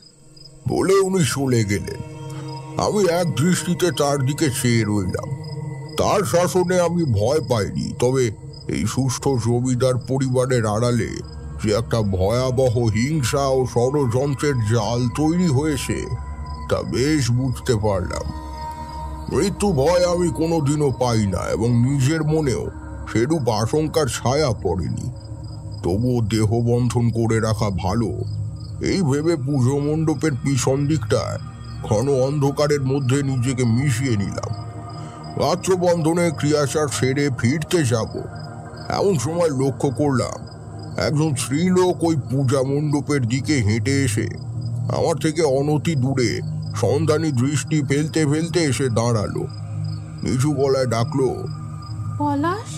বলে উনি চলে গেলেন। আমি এক দৃষ্টিতে তার দিকে চেয়ে রইলাম। তার শাসনে আমি ভয় পাইনি, তবে এই সুস্থ জমিদার পরিবারের আড়ালে যে একটা ভয়াবহ হিংসা ও ষড়যন্ত্রের জাল তৈরি হয়েছে তা বেশ বুঝতে পারলাম। মৃত্যু ভয় আমি কোনোদিনও পাই না এবং নিজের মনেও সেরূপ আশঙ্কার ছায়া পড়েনি। তবুও দেহ বন্ধন করে রাখা ভালো, এই ভেবে পুজো মণ্ডপের পিছন দিকটায় ঘন অন্ধকারের মধ্যে নিজেকে মিশিয়ে নিলাম। রাত্রবন্ধনের ক্রিয়াচার সেরে ফিরতে যাব, এমন সময় লক্ষ্য করলাম একজন স্ত্রীলোক ওই পূজা মণ্ডপের দিকে হেঁটে এসে আমার থেকে অনতি দূরে সন্ধানী দৃষ্টি ফেলতে ফেলতে এসে দাঁড়ালো। নিচু গলায় ডাকলো, পলাশ,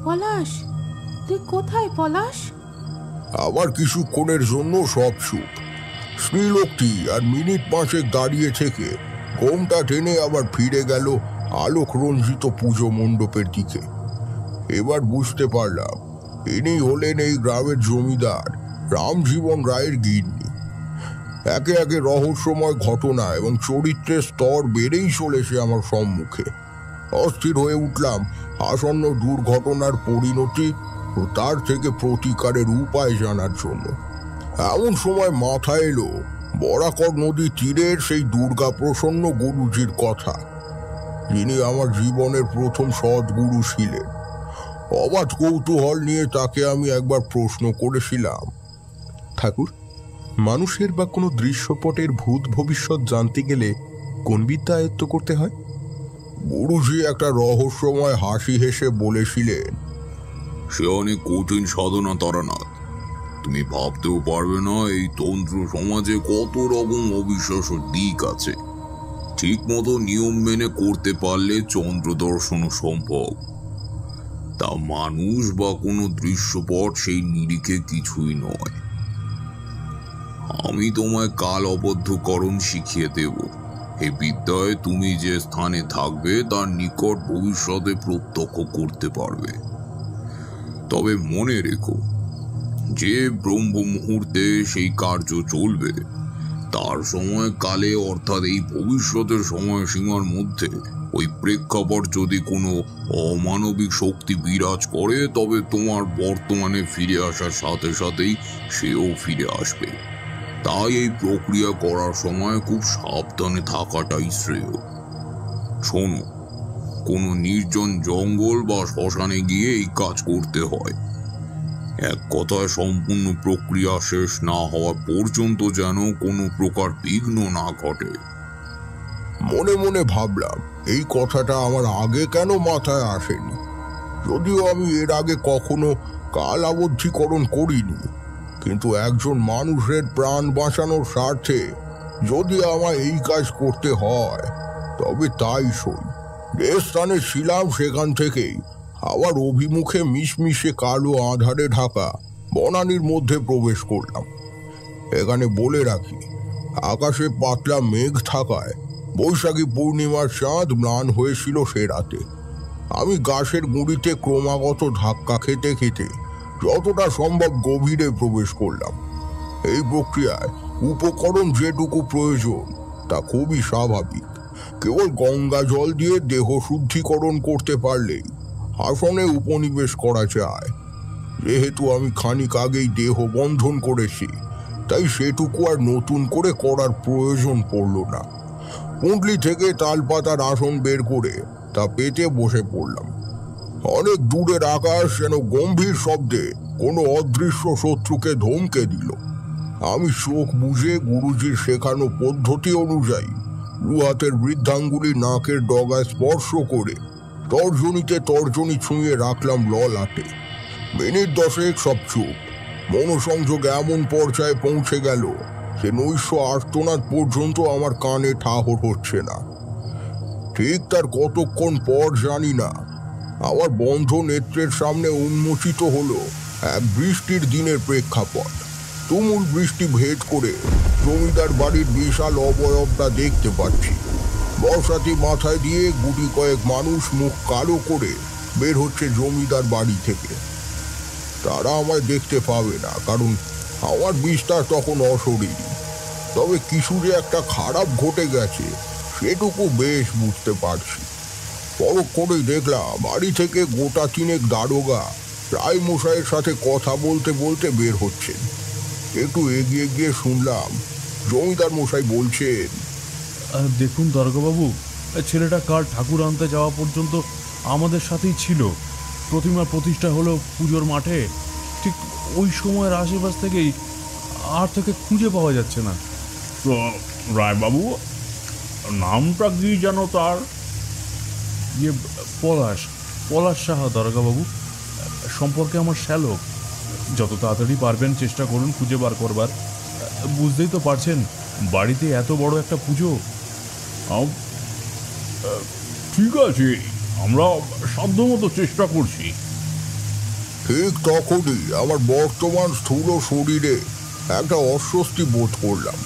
পলাশ, তুই কোথায় পলাশ? আবার কিছুক্ষণের জন্য সব চুপ। স্ত্রীলোকটি আর মিনিট পাঁচেক দাঁড়িয়ে থেকে ঘোমটা টেনে আবার ফিরে গেল আলোক রঞ্জিত পুজো মণ্ডপের দিকে। এবার বুঝতে পারলাম ইনি হলেন এই গ্রামের জমিদার রামজীবন রায়ের গিন্নি। একে একে রহস্যময় ঘটনা এবং চরিত্রের স্তর বেড়েই চলেছে আমার সম্মুখে। অস্থির হয়ে উঠলাম আসন্ন দুর্ঘটনার পরিণতি ও তার থেকে প্রতিকারের উপায় জানার জন্য। এমন সময় মাথায় এলো বরাকর নদী তীরের সেই দুর্গা প্রসন্ন গুরুজির কথা, যিনি আমার জীবনের প্রথম সদ্গুরু ছিলেন। অবাধ কৌতূহল নিয়ে তাকে আমি একবার প্রশ্ন করেছিলাম, ঠাকুর, মানুষের বা কোনো দৃশ্যপটের ভূত ভবিষ্যৎ জানতে গেলে কোন বিদ্যা আয়ত্ত করতে হয়? গুরুজি একটা রহস্যময় হাসি হেসে বলেছিলেন, সে অনেক কঠিন সাধনা তারানাথ। তুমি ভাবতেও পারবে না এই তন্ত্র সমাজে কত রকম অবিশ্বাস্য দিক আছে। ঠিক মতো নিয়ম মেনে করতে পারলে চন্দ্র দর্শন সম্ভব। তা মানুষ বা কোনো দৃশ্যপট সেই নিরিখে কিছুই নয়। আমি তোমায় কাল অবদ্ধকরণ শিখিয়ে দেব। এই বিদ্যায় তুমি যে স্থানে থাকবে তার নিকট ভবিষ্যতে প্রত্যক্ষ করতে পারবে। তবে মনে রেখো, যে ব্রহ্ম মুহূর্তে সেই কার্য চলবে তার সময় কালে, অর্থাৎ এই ভবিষ্যতের সময়সীমার মধ্যে ওই প্রেক্ষাপট যদি কোনো অমানবিক শক্তি বিরাজ করে, তবে তোমার বর্তমানে ফিরে আসার সাথে সাথেই সেও ফিরে আসবে। তাই এই প্রক্রিয়া করার সময় খুব সাবধানে থাকাটাই শ্রেয়। শোনো, কোনো নির্জন জঙ্গল বা শ্মশানে গিয়ে এই কাজ করতে হয়। এক কথায় সম্পূর্ণ প্রক্রিয়া শেষ না হওয়া পর্যন্ত যেন কোনো প্রকার বিঘ্ন না ঘটে। মনে মনে ভাবলাম এই কথাটা আমার আগে কেন মাথায় আসেনি। যদিও আমি এর আগে কখনো কাল আবদ্ধীকরণ করিনি, কিন্তু একজন মানুষের প্রাণ বাঁচানোর স্বার্থে যদি আমায় এই কাজ করতে হয় তবে তাই সই। যে স্থানে ছিলাম সেখান থেকেই আবার অভিমুখে মিশমিশে কালো আঁধারে ঢাকা বনানীর মধ্যে প্রবেশ করলাম। এখানে বলে রাখি, আকাশে পাতলা মেঘ থাকায় বৈশাখী পূর্ণিমার চাঁদ ম্লান হয়েছিল সে রাতে। আমি গাছের গুঁড়িতে ক্রমাগত ধাক্কা খেতে খেতে যতটা সম্ভব গভীরে প্রবেশ করলাম। এই প্রক্রিয়ায় উপকরণ যেটুকু প্রয়োজন তা খুবই স্বাভাবিক। কেবল গঙ্গা জল দিয়ে দেহ শুদ্ধিকরণ করতে পারলেই আসনে উপনিবেশ করা যায়। যেহেতু আমি খানিক আগেই দেহ বন্ধন করেছি, তাই সেটুকু আর নতুন করে করার প্রয়োজন পড়ল না। পুঁটলি থেকে তালপাতার আসন বের করে তা পেতে বসে পড়লাম। অনেক দূরের আকাশ যেন গম্ভীর শব্দে কোনো অদৃশ্য শত্রুকে ধমকে দিল। আমি চোখ বুজে গুরুজির শেখানো পদ্ধতি অনুযায়ী দুহাতের বৃদ্ধাঙ্গুলি নাকের ডগায় স্পর্শ করে তর্জনীতে তর্জনী ছুঁয়ে রাখলাম ললাটে। মিনিট 10 সব চুপ। মনোসংযোগ এমন পর্যায়ে পৌঁছে গেল যে নৈশ আর্তনাদ পর্যন্ত আমার কানে ঠাহর হচ্ছে না। ঠিক তার কতক্ষণ পর জানি না, আমার বন্ধ নেত্রের সামনে উন্মোচিত হলো এক বৃষ্টির দিনের প্রেক্ষাপট। তুমুল বৃষ্টি ভেদ করে জমিদার বাড়ির বিশাল অবয়বটা দেখতে পাচ্ছি। বর্ষাতি মাথায় দিয়ে গুটি কয়েক মানুষ মুখ কালো করে বের হচ্ছে জমিদার বাড়ি থেকে। তারা আমায় দেখতে পাবে না, কারণ আমার বিস্তার তখন অশরীরী। তবে কিছু যে একটা খারাপ ঘটে গেছে সেটুকু বেশ বুঝতে পারছি। পরক্ষণেই দেখলাম বাড়ি থেকে গোটা 3 দারোগা রায় মশাইয়ের সাথে কথা বলতে বলতে বের হচ্ছেন। একটু এগিয়ে গিয়ে শুনলাম জমিদার মশাই বলছেন, দেখুন দারোগাবাবু, ছেলেটা কাল ঠাকুর আনতে যাওয়া পর্যন্ত আমাদের সাথেই ছিল। প্রতিমা প্রতিষ্ঠা হলো পুজোর মাঠে, ঠিক ওই সময়ের আশেপাশ থেকেই আর থেকে খুঁজে পাওয়া যাচ্ছে না। তো রায়বাবু, নামটা কি যেন তার? পলাশ সাহা দারোগাবাবু, সম্পর্কে আমার শ্যালক। যত তাড়াতাড়ি পারবেন চেষ্টা করুন খুঁজে বার করবার। বুঝতেই তো পারছেন, বাড়িতে এত বড় একটা পুজো। ঠিক আছে, আমরা সাধ্যমতো চেষ্টা করছি। ঠিক তখনই আমার বর্তমান স্থূল শরীরে একটা অস্বস্তি বোধ করলাম।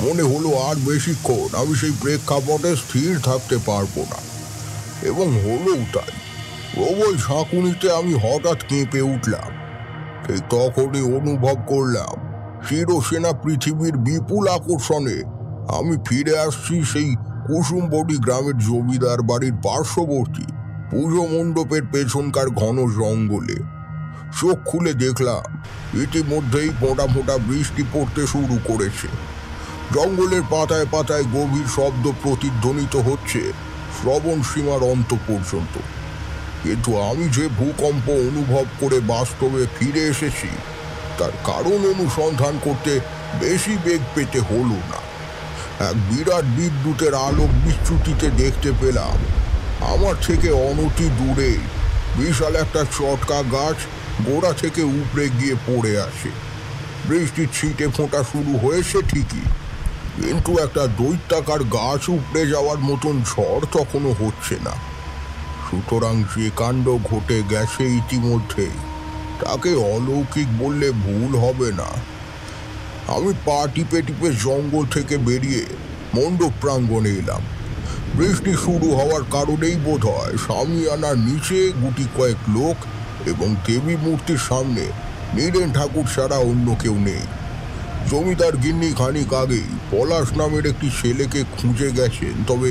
মনে হলো আর বেশিক্ষণ আমি সেই প্রেক্ষাপটে স্থির থাকতে পারবো না, এবং হলোও তাই। প্রবল ঝাঁকুনিতে আমি হঠাৎ কেঁপে উঠলাম। ঠিক তখনই অনুভব করলাম চিরসেনা পৃথিবীর বিপুল আকর্ষণে আমি ফিরে আসছি সেই কুসুমবটি গ্রামের জমিদার বাড়ির পার্শ্ববর্তী পুজো মণ্ডপের পেছনকার ঘন জঙ্গলে। চোখ খুলে দেখলাম ইতিমধ্যেই ফোঁটা ফোঁটা বৃষ্টি পড়তে শুরু করেছে। জঙ্গলের পাতায় পাতায় গভীর শব্দ প্রতিধ্বনিত হচ্ছে শ্রবণ সীমার অন্ত পর্যন্ত। কিন্তু আমি যে ভূকম্প অনুভব করে বাস্তবে ফিরে এসেছি তার কারণ অনুসন্ধান করতে বেশি বেগ পেতে হলো না। এক বিরাট বিদ্যুতের আলোক বিচ্যুতিতে দেখতে পেলাম আমার থেকে অনতি দূরে বিশাল একটা চটকা গাছ গোড়া থেকে উপড়ে গিয়ে পড়ে আসে। বৃষ্টির ছিটে ফোঁটা শুরু হয়েছে ঠিকই, কিন্তু একটা দৈত্যাকার গাছ উপড়ে যাওয়ার মতন ঝড় তখনও হচ্ছে না। সুতরাং যে কাণ্ড ঘটে গেছে ইতিমধ্যে তাকে অলৌকিক বললে ভুল হবে না। আমি পা টিপে টিপে জঙ্গল থেকে বেরিয়ে মণ্ডপ প্রাঙ্গণে এলাম। বৃষ্টি শুরু হওয়ার কারণেই বোধ হয় সামিয়ানার নিচে গুটি কয়েক লোক এবং দেবী মূর্তির সামনে নীরেন ঠাকুর ছাড়া অন্য কেউ নেই। জমিদার গিন্নি খানিক আগেই পলাশ নামের একটি ছেলেকে খুঁজে গেছেন, তবে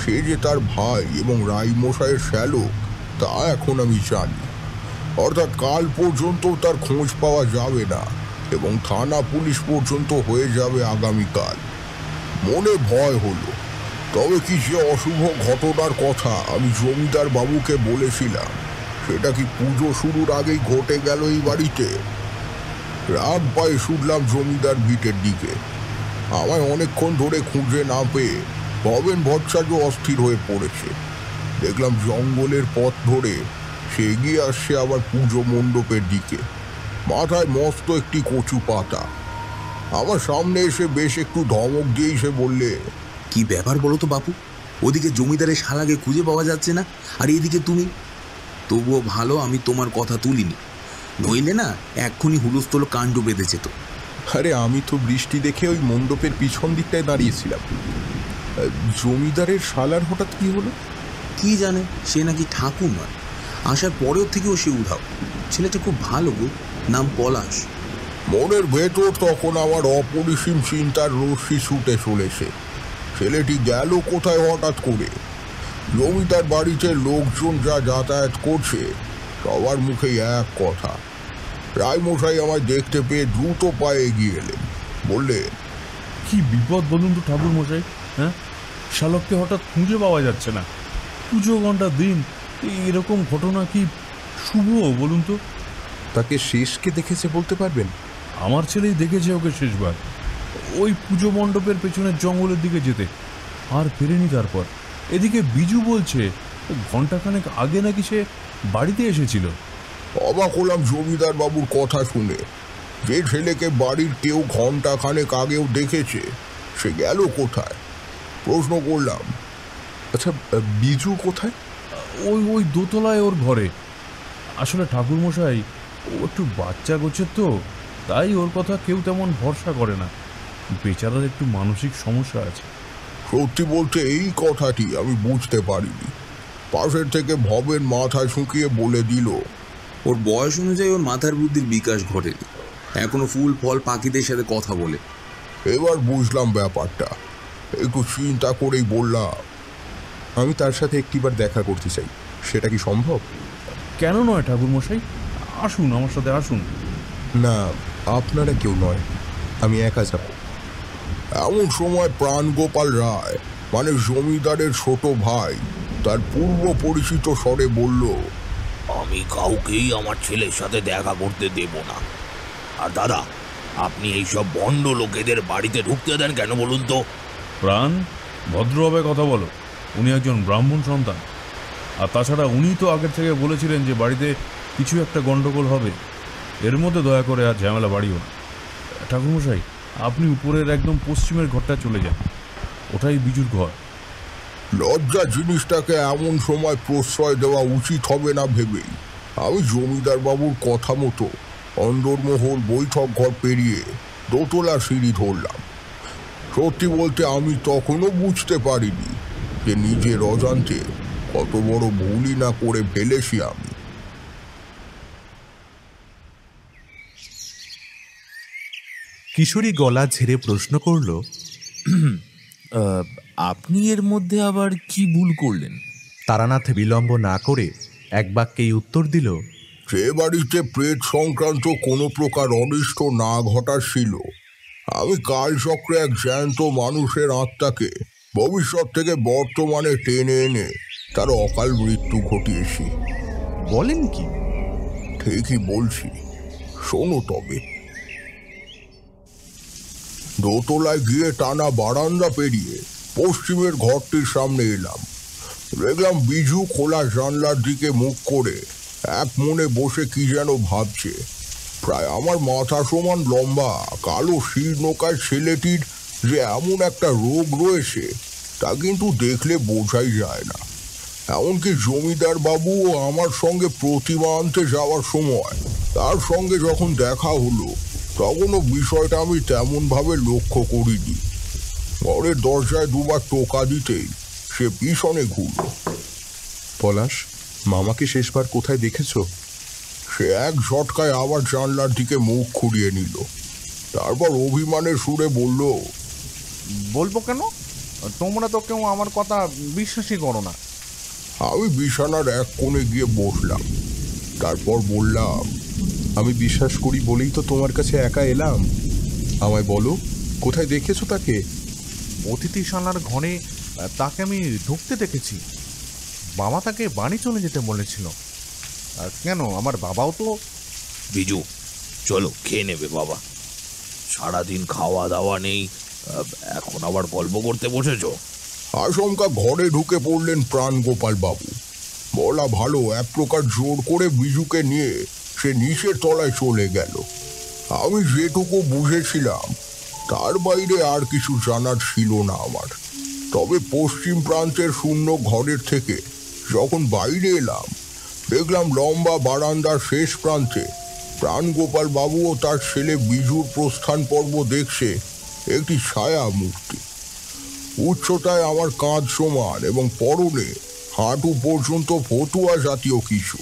সে যে তার ভাই এবং রায়মশাইয়ের শ্যালক তা এখন আমি জানি। অর্থাৎ কাল পর্যন্ত তার খোঁজ পাওয়া যাবে না এবং থানা পুলিশ পর্যন্ত হয়ে যাবে আগামীকাল। মনে ভয় হলো, তবে কি যে অশুভ ঘটনার কথা আমি জমিদার বাবুকে বলেছিলাম সেটা কি পুজো শুরুর আগেই ঘটে গেল এই বাড়িতে? রাগ পায়ে ছুটলাম জমিদার ভিটের দিকে। আমায় অনেকক্ষণ ধরে খুঁজে না পেয়ে ভবেন ভট্টাচার্য অস্থির হয়ে পড়েছে। দেখলাম জঙ্গলের পথ ধরে সে এগিয়ে আসছে আবার পুজো মণ্ডপের দিকে। মাথায় মস্ত একটি কচু পাতা। আমার সামনে এসে বেশ একটু ধমক দিয়েই সে বললে, কি ব্যাপার বলো তো বাপু, ওদিকে জমিদারের শালাকে খুঁজে পাওয়া যাচ্ছে না, আর এদিকে তুমি। তবুও ভালো আমি তোমার কথা তুলিনি, নইলে না এক্ষুনি হুলস্থুল কাণ্ড বেঁধেছে তো। আরে আমি তো বৃষ্টি দেখে ওই মণ্ডপের পিছন দিকটায় দাঁড়িয়েছিলাম। জমিদারের শালার হঠাৎ কি হলো? কি জানে, সে নাকি ঠাকুর নয়, আসার পরেও থেকেও সে উধাও। ছেলেটা খুব ভালো গো, নাম পলাশ। মনের ভেতর তখন আমার অপরিসীম চিন্তার রশ্মি ছুটে চলেছে। ছেলেটি গেল কোথায় হঠাৎ করে? জমিদার বাড়িতে লোকজন যা যাতায়াত করছে সবার মুখেই এক কথা। রায়মশাই আমায় দেখতে পেয়ে দ্রুত পায়ে এগিয়ে এলেন, বললেন, কি বিপদ বলুন তো ঠাকুর মশাই। হ্যাঁ, শালককে হঠাৎ খুঁজে পাওয়া যাচ্ছে না। পুজো ঘন্টার দিন, এরকম ঘটনা কি শুভ বলুন তো? তাকে শেষকে দেখেছে বলতে পারবেন? আমার ছেলেই দেখেছে ওকে শেষবার ওই পুজো মণ্ডপের পেছনের জঙ্গলের দিকে যেতে, আর ফেরেনি। তারপর এদিকে বিজু বলছে ঘন্টাখানেক আগে নাকি সে বাড়িতে এসেছিল। অবাক হলাম জমিদার বাবুর কথা শুনে। যে ছেলেকে বাড়ির কেউ ঘন্টাখানেক আগেও দেখেছে সে গেল কোথায় প্রশ্ন করলাম। আচ্ছা, বিজু কোথায়? ওই ওই দোতলায় ওর ঘরে। আসলে ঠাকুরমশাই ও একটু বাচ্চা গোছের তো, তাই ওর কথা কেউ তেমন ভরসা করে না। বেচারার একটু মানসিক সমস্যা আছে। সত্যি বলতে এই কথাটি আমি বুঝতে পারিনি। পাশের থেকে ভবের মাথায় শুকিয়ে বলে দিল, ওর বয়স অনুযায়ী ওর মাথার বুদ্ধির বিকাশ ঘটেনি, এখনো ফুল ফল পাখিদের সাথে কথা বলে। এবার বুঝলাম ব্যাপারটা। একটু চিন্তা করেই বললাম, আমি তার সাথে একটিবার দেখা করতে চাই, সেটা কি সম্ভব? কেন নয় ঠাকুরমশাই, আসুন, আমার সাথে আসুন। না, আপনারা কেউ নয়, আমি একা যাব। এমন সময় প্রাণগোপাল রায় মানে জমিদারের ছোট ভাই তার পূর্ব পরিচিত স্বরে বলল, আমি কাউকেই আমার ছেলের সাথে দেখা করতে দেব না। আর দাদা, আপনি এইসব ভণ্ড লোকেদের বাড়িতে ঢুকতে দেন কেন বলুন তো? প্রাণ, ভদ্রভাবে কথা বলো। উনি একজন ব্রাহ্মণ সন্তান, আর তাছাড়া উনি তো আগের থেকে বলেছিলেন যে বাড়িতে কিছু একটা গণ্ডগোল হবে। এর মধ্যে দয়া করে আর ঝামেলা বাড়িও না। ঠাকুরমশাই, আপনি উপরের একদম পশ্চিমের ঘরটা চলে যান, ওটাই বিজুর ঘর। লজ্জা জিনিসটাকে এমন সময় প্রশ্রয় দেওয়া উচিত হবে না ভেবেই আমি জমিদার বাবুর কথা মতো অন্দরমহল বৈঠক ঘর পেরিয়ে দোতলা সিঁড়ি ধরলাম। সত্যি বলতে আমি তখনও বুঝতে পারিনি যে নিজের অজান্তে কত বড় ভুলই না করে ফেলেছি আমি। কিশোরী গলা ঝেড়ে প্রশ্ন করল, আপনি এর মধ্যে আবার কি ভুল করলেন? তারানাথ বিলম্ব না করে এক বাক্যেই উত্তর দিল, যে বাড়িতে প্রেত সংক্রান্ত কোনো প্রকার অনিষ্ট না ঘটার ছিল, আমি কালচক্রে এক জ্যান্ত মানুষের আত্মাকে ভবিষ্যৎ থেকে বর্তমানে টেনে এনে তার অকাল মৃত্যু ঘটিয়েছি। বলেন কি? ঠিকই বলছি, শোনো তবে। দোতলায় গিয়ে টানা বারান্দা পেরিয়ে পশ্চিমের ঘরটির সামনে এলাম। দেখলাম বিজু খোলা জানলার দিকে মুখ করে এক মনে বসে কি যেন ভাবছে। প্রায় আমার মাথা সমান লম্বা কালো শীর্ণকায় ছেলেটির যে এমন একটা রোগ রয়েছে তা কিন্তু দেখলে বোঝাই যায় না। এমনকি জমিদার বাবু আমার সঙ্গে প্রতিমা আনতে যাওয়ার সময় তার সঙ্গে যখন দেখা হলো তখনও বিষয়টা আমি তেমনভাবে লক্ষ্য করিনি। ঘরের দরজায় দুবার টোকা দিতেই সে পিছনে ঘুরল। পলাশ, মামাকে শেষবার কোথায় দেখেছো? সে এক ঝটকায় আবার জানলার দিকে মুখ ঘুরিয়ে নিল। তারপর অভিমানের সুরে বলল, বলবো কেন? তোমরা তো কেউ আমার কথা বিশ্বাসই করো না। আমি বিছানার এক কোণে গিয়ে বসলাম। তারপর বললাম, আমি বিশ্বাস করি বলেই তো তোমার কাছে একা এলাম। আমায় বলো, কোথায় দেখেছো তাকে? অতিথিশালার ঘরে তাকে আমি ঢুকতে দেখেছি। বাবা তাকে বাড়ি চলে যেতে বলেছিল। কেন, আমার বাবাও তো। বিজু, চলো খেয়ে নেবে বাবা। সারাদিন খাওয়া দাওয়া নেই, এখন আবার গল্প করতে বসেছো? আশঙ্কা ঘরে ঢুকে পড়লেন প্রাণগোপাল বাবু। বলা ভালো, এক প্রকার জোর করে বিজুকে নিয়ে সে নিচের তলায় চলে গেল। আমি যেটুকু বুঝেছিলাম তার বাইরে আর কিছু জানার ছিল না আমার। তবে পশ্চিম প্রান্তের শূন্য ঘরের থেকে যখন বাইরে এলাম দেখলাম লম্বা বারান্দার শেষ প্রান্তে প্রাণগোপাল বাবু ও তার ছেলে বিজুর প্রস্থান পর্ব দেখছে একটি ছায়া মূর্তি। উচ্চতায় আমার কাঁধ সমান এবং পরনে হাঁটু পর্যন্ত ফতুয়া জাতীয় কিছু।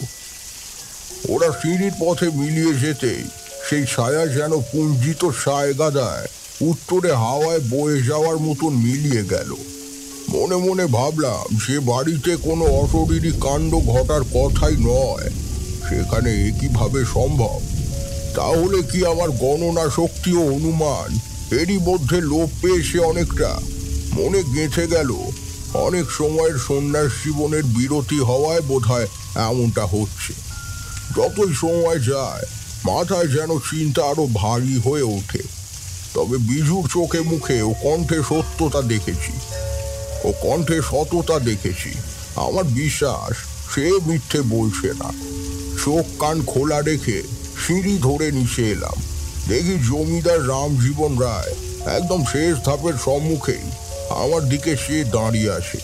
ওরা সিঁড়ির পথে মিলিয়ে যেতেই সেই ছায়া যেন পুঞ্জিত সায় গাদায় উত্তরে হাওয়ায় বয়ে যাওয়ার মতন মিলিয়ে গেল। মনে মনে ভাবলাম, যে বাড়িতে কোনো অশরীরী কাণ্ড ঘটার কথাই নয় সেখানে একইভাবে সম্ভব। তাহলে কি আমার গণনা শক্তি ও অনুমান এরই মধ্যে লোপ পেয়েছে অনেকটা? মনে গেঁথে গেল অনেক সময়ের সন্ন্যাস জীবনের বিরতি হওয়ায় বোধহয় এমনটা হচ্ছে। যতই সময় যায় মাথায় যেন চিন্তা আরো ভারী হয়ে ওঠে। তবে বিজুর চোখে মুখে ও কণ্ঠে সত্যতা দেখেছি, ও কণ্ঠে সততা দেখেছি। আমার বিশ্বাস সে মিথ্যে বলছে না। চোখ কান খোলা রেখে সিঁড়ি ধরে নিচে এলাম। দেখি জমিদার রামজীবন রায় একদম শেষ ধাপের সম্মুখেই আমার দিকে সে দাঁড়িয়ে আছে।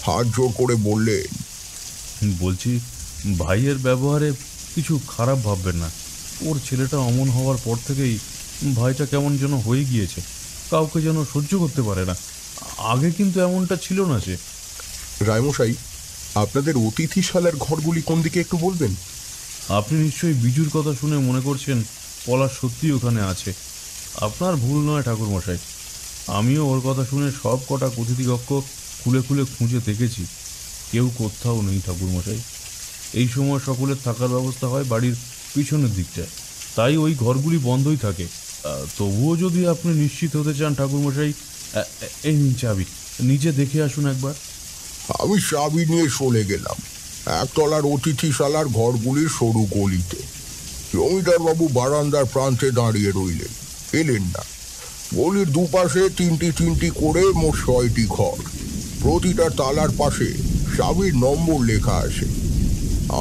হাত জোর করে বললেন, বলছি ভাইয়ের ব্যবহারে কিছু খারাপ ভাববেন না। ওর ছেলেটা অমন হওয়ার পর থেকেই ভাইটা কেমন যেন হয়ে গিয়েছে, কাউকে যেন সহ্য করতে পারে না। আগে কিন্তু এমনটা ছিল না। সে রায়মশাই, আপনাদের অতিথিশালার ঘরগুলি কোন দিকে একটু বলবেন? আপনি নিশ্চয়ই বিজুর কথা শুনে মনে করছেন পলাশ সত্যি ওখানে আছে। আপনার ভুল নয় ঠাকুরমশাই, আমিও ওর কথা শুনে সব কটা অতিথি কক্ষ খুলে খুলে খুঁজে দেখেছি, কেউ কোথাও নেই ঠাকুরমশাই। এই সময় সকলের থাকার ব্যবস্থা হয় বাড়ির পিছনের দিকটায়, তাই ওই ঘরগুলি বন্ধই থাকে। তবুও যদি আপনি নিশ্চিত হতে চান ঠাকুরমশাই, এই নিন চাবি, নিজে দেখে আসুন একবার। আমি চাবি নিয়ে চলে গেলাম একতলার অতিথিশালার ঘরগুলির সরু গলিতে। জমিদার বাবু বারান্দার প্রান্তে দাঁড়িয়ে রইলেন, এলেন না। গলির দুপাশে তিনটি করে মোট 6টি ঘর। প্রতিটা তালার পাশে চাবির নম্বর লেখা আছে।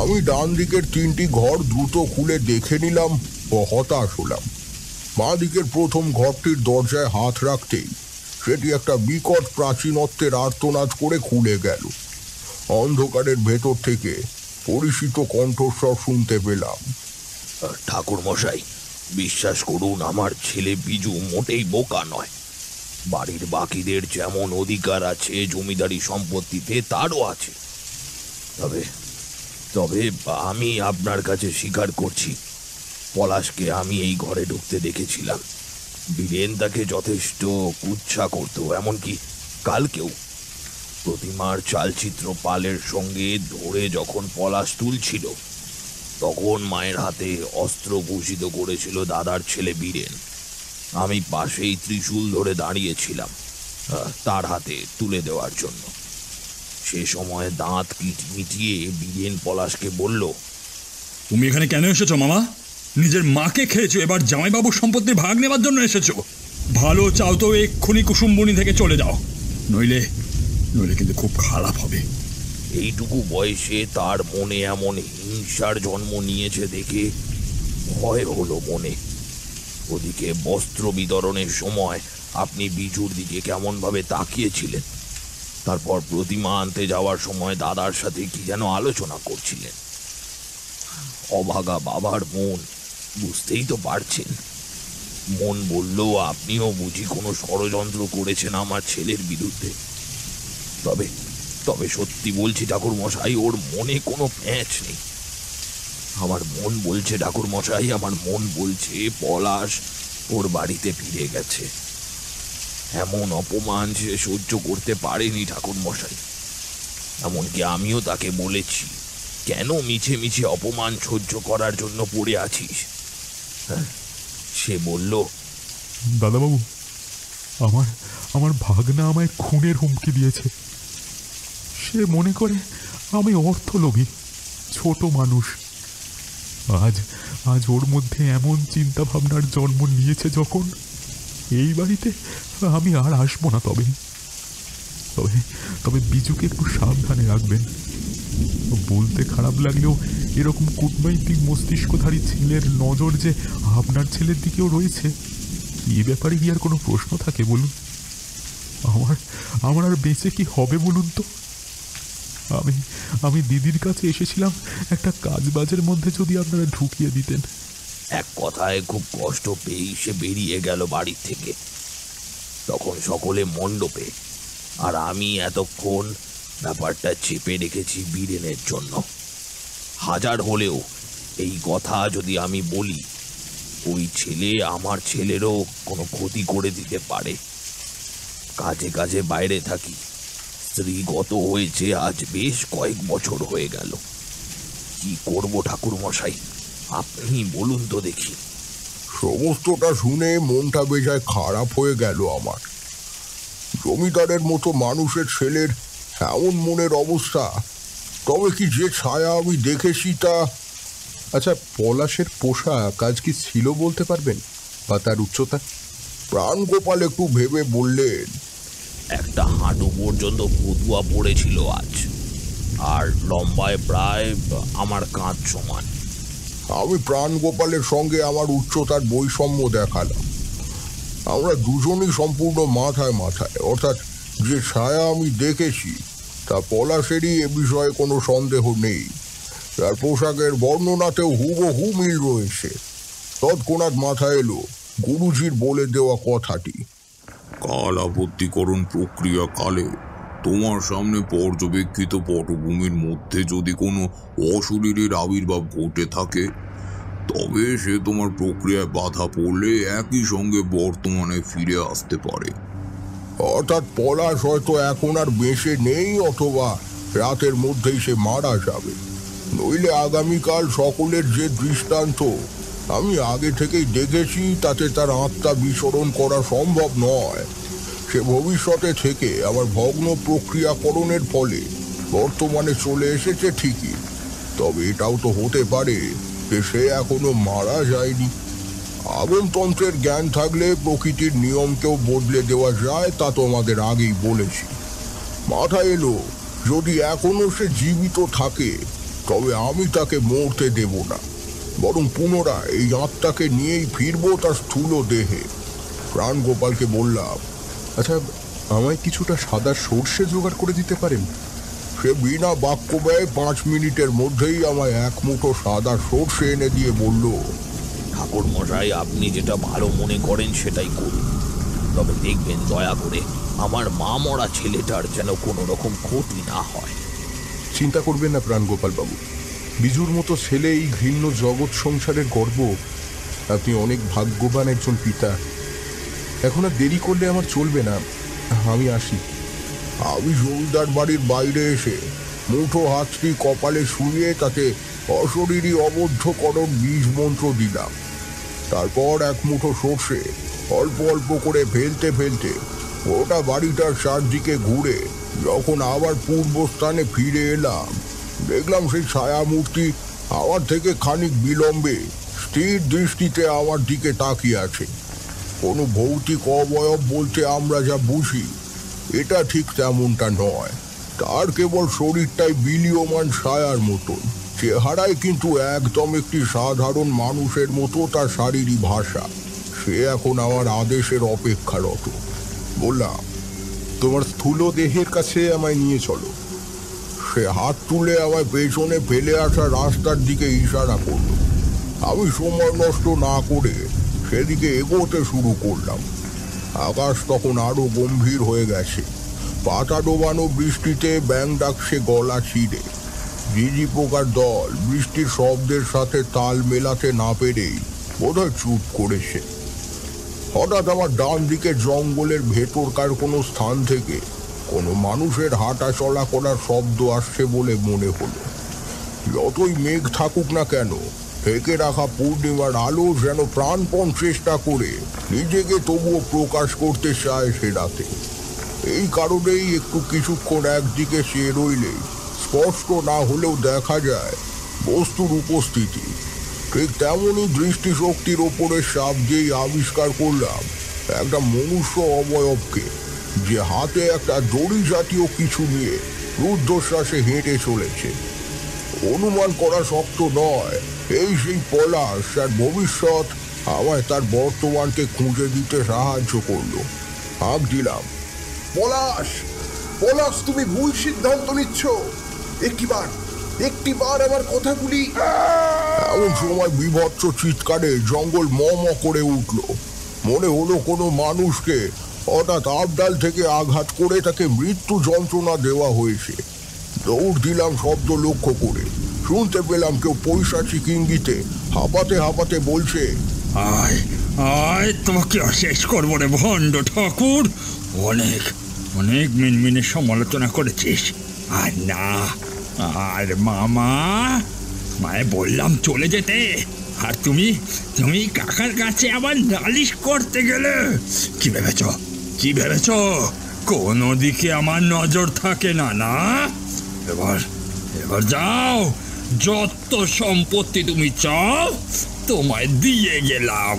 আমি ডান দিকের 3টি ঘর দ্রুত খুলে দেখে নিলাম ও হতাশ হলাম। বাঁ দিকের প্রথম ঘরটির দরজায় হাত রাখতেই সেটি একটা বিকট প্রাচীনত্বের আর্তনাদ করে খুলে গেল। অন্ধকারের ভেতর থেকে পরিচিত কণ্ঠস্বর শুনতে পেলাম, ঠাকুর মশাই, বিশ্বাস করুন, আমার ছেলে বিজু মোটেই বোকা নয়। বাড়ির বাকিদের যেমন অধিকার আছে জমিদারি সম্পত্তিতে, তারও আছে। তবে তবে আমি আপনার কাছে স্বীকার করছি, পলাশকে আমি এই ঘরে ঢুকতে দেখেছিলাম। বীরেন তাকে যথেষ্ট কুচ্ছা করত। এমনকি কালকেও প্রতিমার চালচিত্র পালের সঙ্গে ধরে যখন পলাশ তুলছিল, তখন মায়ের হাতে অস্ত্র ভূষিত করেছিল দাদার ছেলে বীরেন। আমি পাশেই ত্রিশূল ধরে দাঁড়িয়েছিলাম তার হাতে তুলে দেওয়ার জন্য। সে সময় দাঁত মিটিয়ে বীরেন পলাশকে বলল, তুমি এখানে কেন এসেছো মামা? নিজের মাকে খেয়েছো, এবার জামাইবাবুর সম্পত্তির ভাগ নেবার জন্য এসেছো? ভালো চাও তো এক্ষুনি কুসুমবনি থেকে চলে যাও, নইলে কিন্তু খুব খারাপ হবে। এইটুকু বয়সে তার মনে এমন হিংসার জন্ম নিয়েছে দেখে ভয় হলো মনে। ওদিকে বস্ত্র বিতরণের সময় আপনি বিজুর দিকে কেমনভাবে তাকিয়েছিলেন, তারপর প্রতিমা আনতে যাওয়ার সময় দাদার সাথে কি যেন আলোচনা করছিলেন। অভাগা বাবার মন, বুঝতেই তো পারছেন। মন বলল আপনিও বুঝি কোনো ষড়যন্ত্র করেছেন আমার ছেলের বিরুদ্ধে। তবে তবে সত্যি বলছি ঠাকুর মশাই, ওর মনে কোনো প্যাঁচ নেই। আমার মন বলছে ঠাকুর মশাই, আমার মন বলছে পলাশ ওর বাড়িতে ফিরে গেছে। এমন অপমান সে সহ্য করতে পারেনি ঠাকুর মশাই। এমনকি আমিও তাকে বলেছি, কেন মিছে মিছে অপমান সহ্য করার জন্য পড়ে আছিস? সে বলল, দাদাবাবু, আমার ভাগনা আমায় খুনের হুমকি দিয়েছে। সে মনে করে আমি অর্থলোভী ছোট মানুষ। আজ ওর মধ্যে এমন চিন্তা ভাবনার জন্ম নিয়েছে যখন, এই বাড়িতে আমি আর আসবো না। তবে বিজুকে একটু সাবধানে রাখবেন। বলতে খারাপ লাগলেও এরকম কূটনৈতিক মস্তিষ্কধারী ছেলের নজর যে আপনার ছেলের দিকেও রয়েছে, এই ব্যাপারে কি আর কোনো প্রশ্ন থাকে বলুন? আমার আর বেঁচে কি হবে বলুন তো? আমি দিদির কাছে এসেছিলাম একটা কাজবাজের মধ্যে, যদি আপনারা ঢুকিয়ে দিতেন। এক কথায় খুব কষ্ট পেয়েই সে বেরিয়ে গেল বাড়ি থেকে। তখন সকলে মণ্ডপে, আর আমি এতক্ষণ ব্যাপারটা চেপে রেখেছি বীরেনের জন্য। হাজার হলেও এই কথা যদি আমি বলি, ওই ছেলে আমার ছেলেরও কোনো ক্ষতি করে দিতে পারে। কাজে কাজে বাইরে থাকি, স্ত্রী গত হয়েছে আজ বেশ কয়েক বছর হয়ে গেল। কি করব ঠাকুর মশাই, আপনি বলুন তো দেখি। সমস্তটা শুনে মনটা বেজায় খারাপ হয়ে গেল আমার। জমিদারের মতো মানুষের ছেলের এমন মনের অবস্থা। তবে কি যে ছায়া আমি দেখেছি তা। আচ্ছা, পলাশের পোশাক আজ কি ছিল বলতে পারবেন, বা তার উচ্চতা? প্রাণগোপাল একটু ভেবে বললেন, একটা হাঁটু পর্যন্ত ফতুয়া পড়েছিল আজ, আর লম্বায় প্রায় আমার কাঁধ সমান। আমি প্রাণগোপালের সঙ্গে আমার উচ্চতার বৈষম্য দেখালাম। আমরা দুজনই সম্পূর্ণ মাথায় মাথায়, অর্থাৎ যে ছায়া আমি দেখেছি তা পলাশেরই, এ বিষয়ে কোনো সন্দেহ নেই। তার পোশাকের বর্ণনাতেও হুবহু মিল রয়েছে। তৎক্ষণাৎ মাথায় এলো গুরুজির বলে দেওয়া কথাটি। কাল আপত্তিকরণ প্রক্রিয়া কালে তোমার সামনে পর্যবেক্ষিত পটভূমির মধ্যে যদি কোনো অশরীরের আবির্ভাব ঘটে থাকে, তবে সে তোমার প্রক্রিয়ায় বাধা পড়লে একই সঙ্গে বর্তমানে ফিরে আসতে পারে। অর্থাৎ পলাশ হয়তো এখন আর বেঁচে নেই, অথবা রাতের মধ্যেই সে মারা যাবে। নইলে আগামীকাল সকলের যে দৃষ্টান্ত আমি আগে থেকেই দেখেছি, তাতে তার আত্মা বিচরণ করা সম্ভব নয়। সে ভবিষ্যতে থেকে আবার ভগ্ন প্রক্রিয়াকরণের ফলে বর্তমানে চলে এসেছে ঠিকই, তবে এটাও তো হতে পারে যে সে এখনো মারা যায়নি। আগমতন্ত্রের জ্ঞান থাকলে প্রকৃতির নিয়মকেও বদলে দেওয়া যায়, তা তো আমাদের আগেই বলেছি। মাথায় এলো যদি এখনো সে জীবিত থাকে, তবে আমি তাকে মরতে দেব না, বরং পুনরায় এই আত্মাকে নিয়েই ফিরবো তার স্থূল দেহে। প্রাণগোপালকে বললাম, আচ্ছা, আমায় কিছুটা সাদা সর্ষে জোগাড় করে দিতে পারেন? সে বিনা বাক্য ব্যয়ে 5 মিনিটের মধ্যেই আমায় এক মুঠো সাদা সর্ষে এনে দিয়ে বলল, ঠাকুর মশাই, আপনি যেটা ভালো মনে করেন সেটাই করুন, তবে দেখবেন দয়া করে আমার মা মরা ছেলেটার যেন কোনো রকম ক্ষতি না হয়। চিন্তা করবেন না প্রাণগোপাল বাবু, বিজুর মতো ছেলে এই ঘৃণ্য জগৎ সংসারের গর্ব। আপনি অনেক ভাগ্যবান একজন পিতা। এখন আর দেরি করলে আমার চলবে না, আমি আসি। আমি জমিদার বাড়ির বাইরে এসে মুঠো হাতটি কপালে শুয়ে তাতে অশরীরী অবদ্ধকরণ বীজ মন্ত্র দিলাম। তারপর এক মুঠো সর্ষে অল্প অল্প করে ফেলতে ফেলতে গোটা বাড়িটার চারদিকে ঘুরে যখন আবার পূর্বস্থানে ফিরে এলাম, দেখলাম সেই ছায়ামূর্তি আমার থেকে খানিক বিলম্বে স্থির দৃষ্টিতে আমার দিকে তাকিয়ে আছে। কোনো ভৌতিক অবয়ব বলতে আমরা যা বুঝি এটা ঠিক তেমনটা নয়। তার কেবল শরীরটাই বিলীয়মান ছায়ার মতন, চেহারায় কিন্তু একদম একটি সাধারণ মানুষের মতো তার শারীরিক ভাষা। সে এখন আমার আদেশের অপেক্ষারত। বললাম, তোমার স্থূল দেহের কাছে আমায় নিয়ে চলো। সে হাত তুলে আমায় পেছনে ফেলে আসা রাস্তার দিকে ইশারা করল। আমি সময় নষ্ট না করে সেদিকে এগোতে শুরু করলাম। আকাশ তখন আরো গম্ভীর হয়ে গেছে। পাতা ডোবানো বৃষ্টিতে ব্যাঙ ডাকছে গলা ছিঁড়ে। ঝিঝি পোকার দল বৃষ্টির শব্দের সাথে তাল মেলাতে না পেরেই বোধহয় চুপ করেছে। হঠাৎ আমার ডান দিকে জঙ্গলের ভেতরকার কোনো স্থান থেকে কোনো মানুষের হাঁটা চলা করার শব্দ আসছে বলে মনে হলো। যতই মেঘ থাকুক না কেন, ঢেকে রাখা পূর্ণিমার আলো যেন প্রাণপণ চেষ্টা করে নিজেকে তবুও প্রকাশ করতে চায় সে রাতে। এই কারণেই একটু কিছুক্ষণ একদিকে চেয়ে রইলেই স্পষ্ট না হলেও দেখা যায় বস্তুর উপস্থিতি। ঠিক তেমনই দৃষ্টিশক্তির ওপরে চাপ দিয়েই আবিষ্কার করলাম একটা মনুষ্য অবয়বকে, যে হাতে একটা দড়ি জাতীয় কিছু নিয়ে রুদ্ধশ্বাসে হেঁটে চলেছে। অনুমান করা শক্ত নয়, এই সেই পলাশ, আর ভবিষ্যৎ আমায় তার বর্তমানকে খুঁজে দিতে সাহায্য করল। হাঁক দিলাম, পলাশ, পলাশ, তুমি ভুল সিদ্ধান্ত নিচ্ছ। একটিবার আমার কথাগুলি। এমন সময় বিভৎস চিৎকারে জঙ্গল ম করে উঠল। মনে হলো কোনো মানুষকে হঠাৎ আবডাল থেকে আঘাত করে তাকে মৃত্যু যন্ত্রণা দেওয়া হয়েছে। দৌড় দিলাম শব্দ লক্ষ্য করে। শুনতে পেলাম কেউ পৈশাচিক ইঙ্গিতে হাঁপাতে হাঁপাতে বলছে, আয় আয়, তোমাকে শেষ করবো রে ভণ্ড ঠাকুর। অনেক অনেক মিনমিনে সমালোচনা করেছিস, আর না, আর মায়ে বললাম চলে যেতে, আর তুমি কাকার কাছে আবার নালিশ করতে গেলে। কি ভেবেছ কোনো দিকে আমার নজর থাকে না, না? এবার এবার যাও, যত সম্পত্তি তুমি চাও তোমায় দিয়ে গেলাম।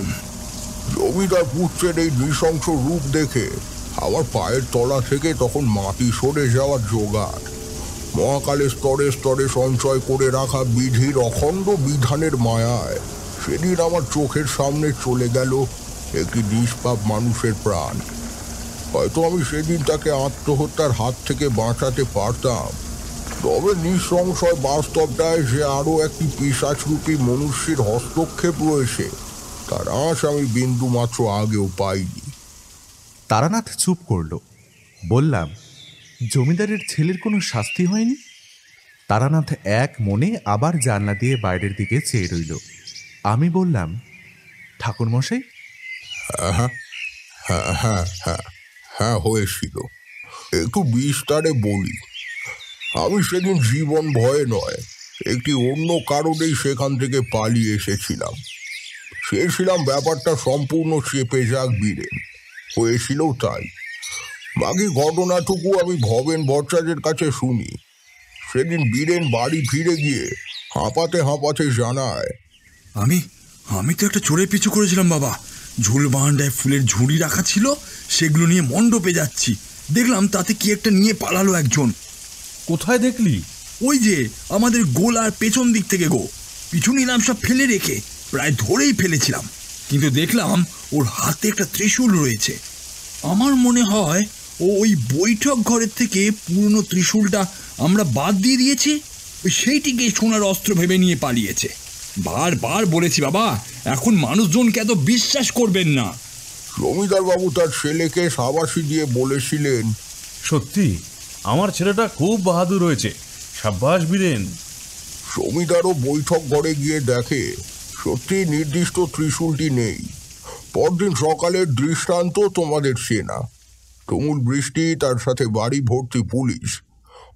জমিদার পুত্রের এই নৃশংস রূপ দেখে আমার পায়ের তলা থেকে তখন মাটি সরে যাওয়ার জোগাড়। মহাকালে স্তরে স্তরে সঞ্চয় করে রাখা বিধির অখণ্ড বিধানের মায়ায় সেদিন আমার চোখের সামনে চলে গেল একটি নিষ্পাপ মানুষের প্রাণ। হয়তো আমি সেদিন তাকে আত্মহত্যার হাত থেকে বাঁচাতে পারতাম, তবে নিঃসংশয় বাস্তবটায় যে আরও একটি পিশাচরূপী মনুষ্যের হস্তক্ষেপ রয়েছে তার আঁচ আমি বিন্দু মাত্র আগেও পাইনি। তারানাথ চুপ করল। বললাম, জমিদারের ছেলের কোনো শাস্তি হয়নি? তারানাথ এক মনে আবার জানলা দিয়ে বাইরের দিকে চেয়ে রইল। আমি বললাম, ঠাকুরমশাই? হ্যাঁ হ্যাঁ হ্যাঁ হ্যাঁ হ্যাঁ হয়েছিল। একটু বিস্তারে বলি। আমি সেদিন জীবন ভয়ে নয়, একটি অন্য কারণেই সেখান থেকে পালিয়ে এসেছিলাম। চেয়েছিলাম ব্যাপারটা সম্পূর্ণ চেপে যাক বীরেন, হয়েছিল তাই। বাকি ঘটনাটুকু আমি ভবেন ভট্টাচার্যের কাছে শুনি। সেদিন বীরেন বাড়ি ফিরে গিয়ে হাঁপাতে হাঁপাতে জানায়, আমি তো একটা চোরের পিছু করেছিলাম বাবা। ঝুল বারান্দায় ফুলের ঝুড়ি রাখা ছিল, সেগুলো নিয়ে মণ্ডপে যাচ্ছি, দেখলাম তাতে কি একটা নিয়ে পালালো একজন। কোথায় দেখলি? ওই যে আমাদের গোলার পেছন দিক থেকে গো। পিছু নিলাম সব ফেলে রেখে, প্রায় ধরেই ফেলেছিলাম, কিন্তু দেখলাম ওর হাতে একটা ত্রিশূল রয়েছে। আমার মনে হয় ও ওই বৈঠক ঘরের থেকে পুরনো ত্রিশূলটা আমরা বাদ দিয়ে দিয়েছি, সেইটিকে সোনার অস্ত্র ভেবে নিয়ে পালিয়েছে। বারবার বলেছি বাবা, এখন মানুষজনকে এত বিশ্বাস করবেন না। জমিদার বাবু তার ছেলেকে সাবাসি দিয়ে বলেছিলেন, সত্যি আমার ছেলেটা খুব বাহাদুর হয়েছে, সাব্বাস বীরেন। জমিদারও বৈঠক ঘরে গিয়ে দেখে সত্যি নির্দিষ্ট ত্রিশূলটি নেই। পরদিন সকালের দৃষ্টান্ত তোমাদের চেনা। তুমুল বৃষ্টি, তার সাথে বাড়ি ভর্তি পুলিশ।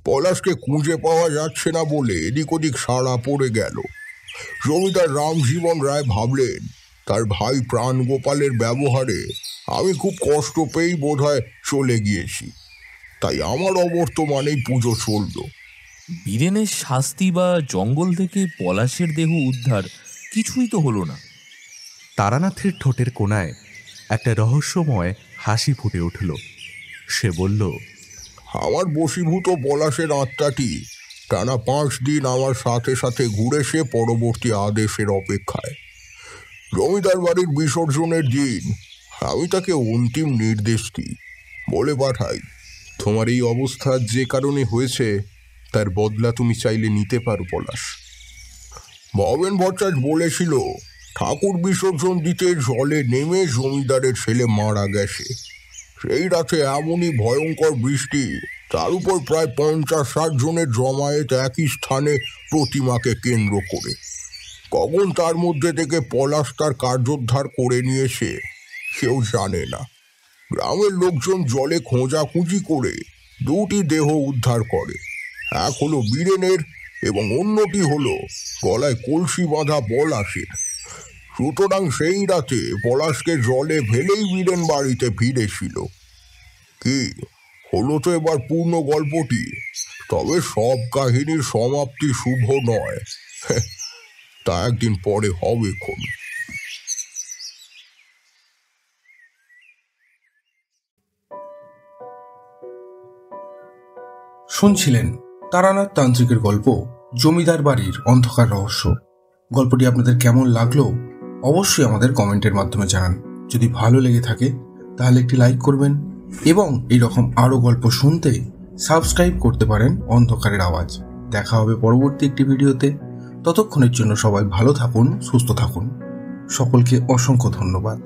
পলাশকে খুঁজে পাওয়া যাচ্ছে না বলে এদিক ওদিক সাড়া পড়ে গেল। জমিদার রামজীবন রায় ভাবলেন তার ভাই প্রাণগোপালের ব্যবহারে আমি খুব কষ্ট পেয়েই বোধহয় চলে গিয়েছি, তাই আমার অবর্তমানেই পুজো চলল। বীরেনের শাস্তি বা জঙ্গল থেকে পলাশের দেহ উদ্ধার কিছুই তো হলো না। তারানাথের ঠোঁটের কোণায় একটা রহস্যময় হাসি ফুটে উঠল। সে বলল, আমার বশীভূত পলাশের আত্মাটি টানা 5 দিন আমার সাথে সাথে ঘুরেছে পরবর্তী আদেশের অপেক্ষায়। জমিদার বাড়ির বিসর্জনের দিন আমি তাকে অন্তিম নির্দেশ দিই, বলে পাঠাই, তোমার এই অবস্থা যে কারণে হয়েছে তার বদলা তুমি চাইলে নিতে পারো পলাশ। ভবেন ভট্টাচার্য বলেছিল ঠাকুর বিসর্জন দিতে জলে নেমে জমিদারের ছেলে মারা গেছে। সেই রাতে এমনই ভয়ঙ্কর বৃষ্টি, তার উপর প্রায় 50-60 জনের জমায়েত একই স্থানে প্রতিমাকে কেন্দ্র করে। কখন তার মধ্যে থেকে পলাশ তার কার্যোদ্ধার করে নিয়েছে কেউ জানে না। গ্রামের লোকজন জলে খোঁজাখুঁজি করে 2টি দেহ উদ্ধার করে। এক হলো বীরেনের এবং অন্যটি হলো গলায় কলসি বাঁধা পলাশের। সুতরাং সেই রাতে পলাশকে জলে ফেলেই বীরেন বাড়িতে ফিরেছিল। কি হলো তো এবার পূর্ণ গল্পটি, তবে সব কাহিনীর সমাপ্তি শুভ নয়, তা একদিন পরে হবে। শুনছিলেন তারানাথ তান্ত্রিকের গল্প জমিদার বাড়ির অন্ধকার রহস্য। গল্পটি আপনাদের কেমন লাগলো অবশ্যই আমাদের কমেন্টের মাধ্যমে জানান। যদি ভালো লেগে থাকে তাহলে একটি লাইক করবেন এবং এইরকম আরও গল্প শুনতে সাবস্ক্রাইব করতে পারেন অন্ধকারের আওয়াজ। দেখা হবে পরবর্তী একটি ভিডিওতে। ততক্ষণের জন্য সবাই ভালো থাকুন, সুস্থ থাকুন। সকলকে অসংখ্য ধন্যবাদ।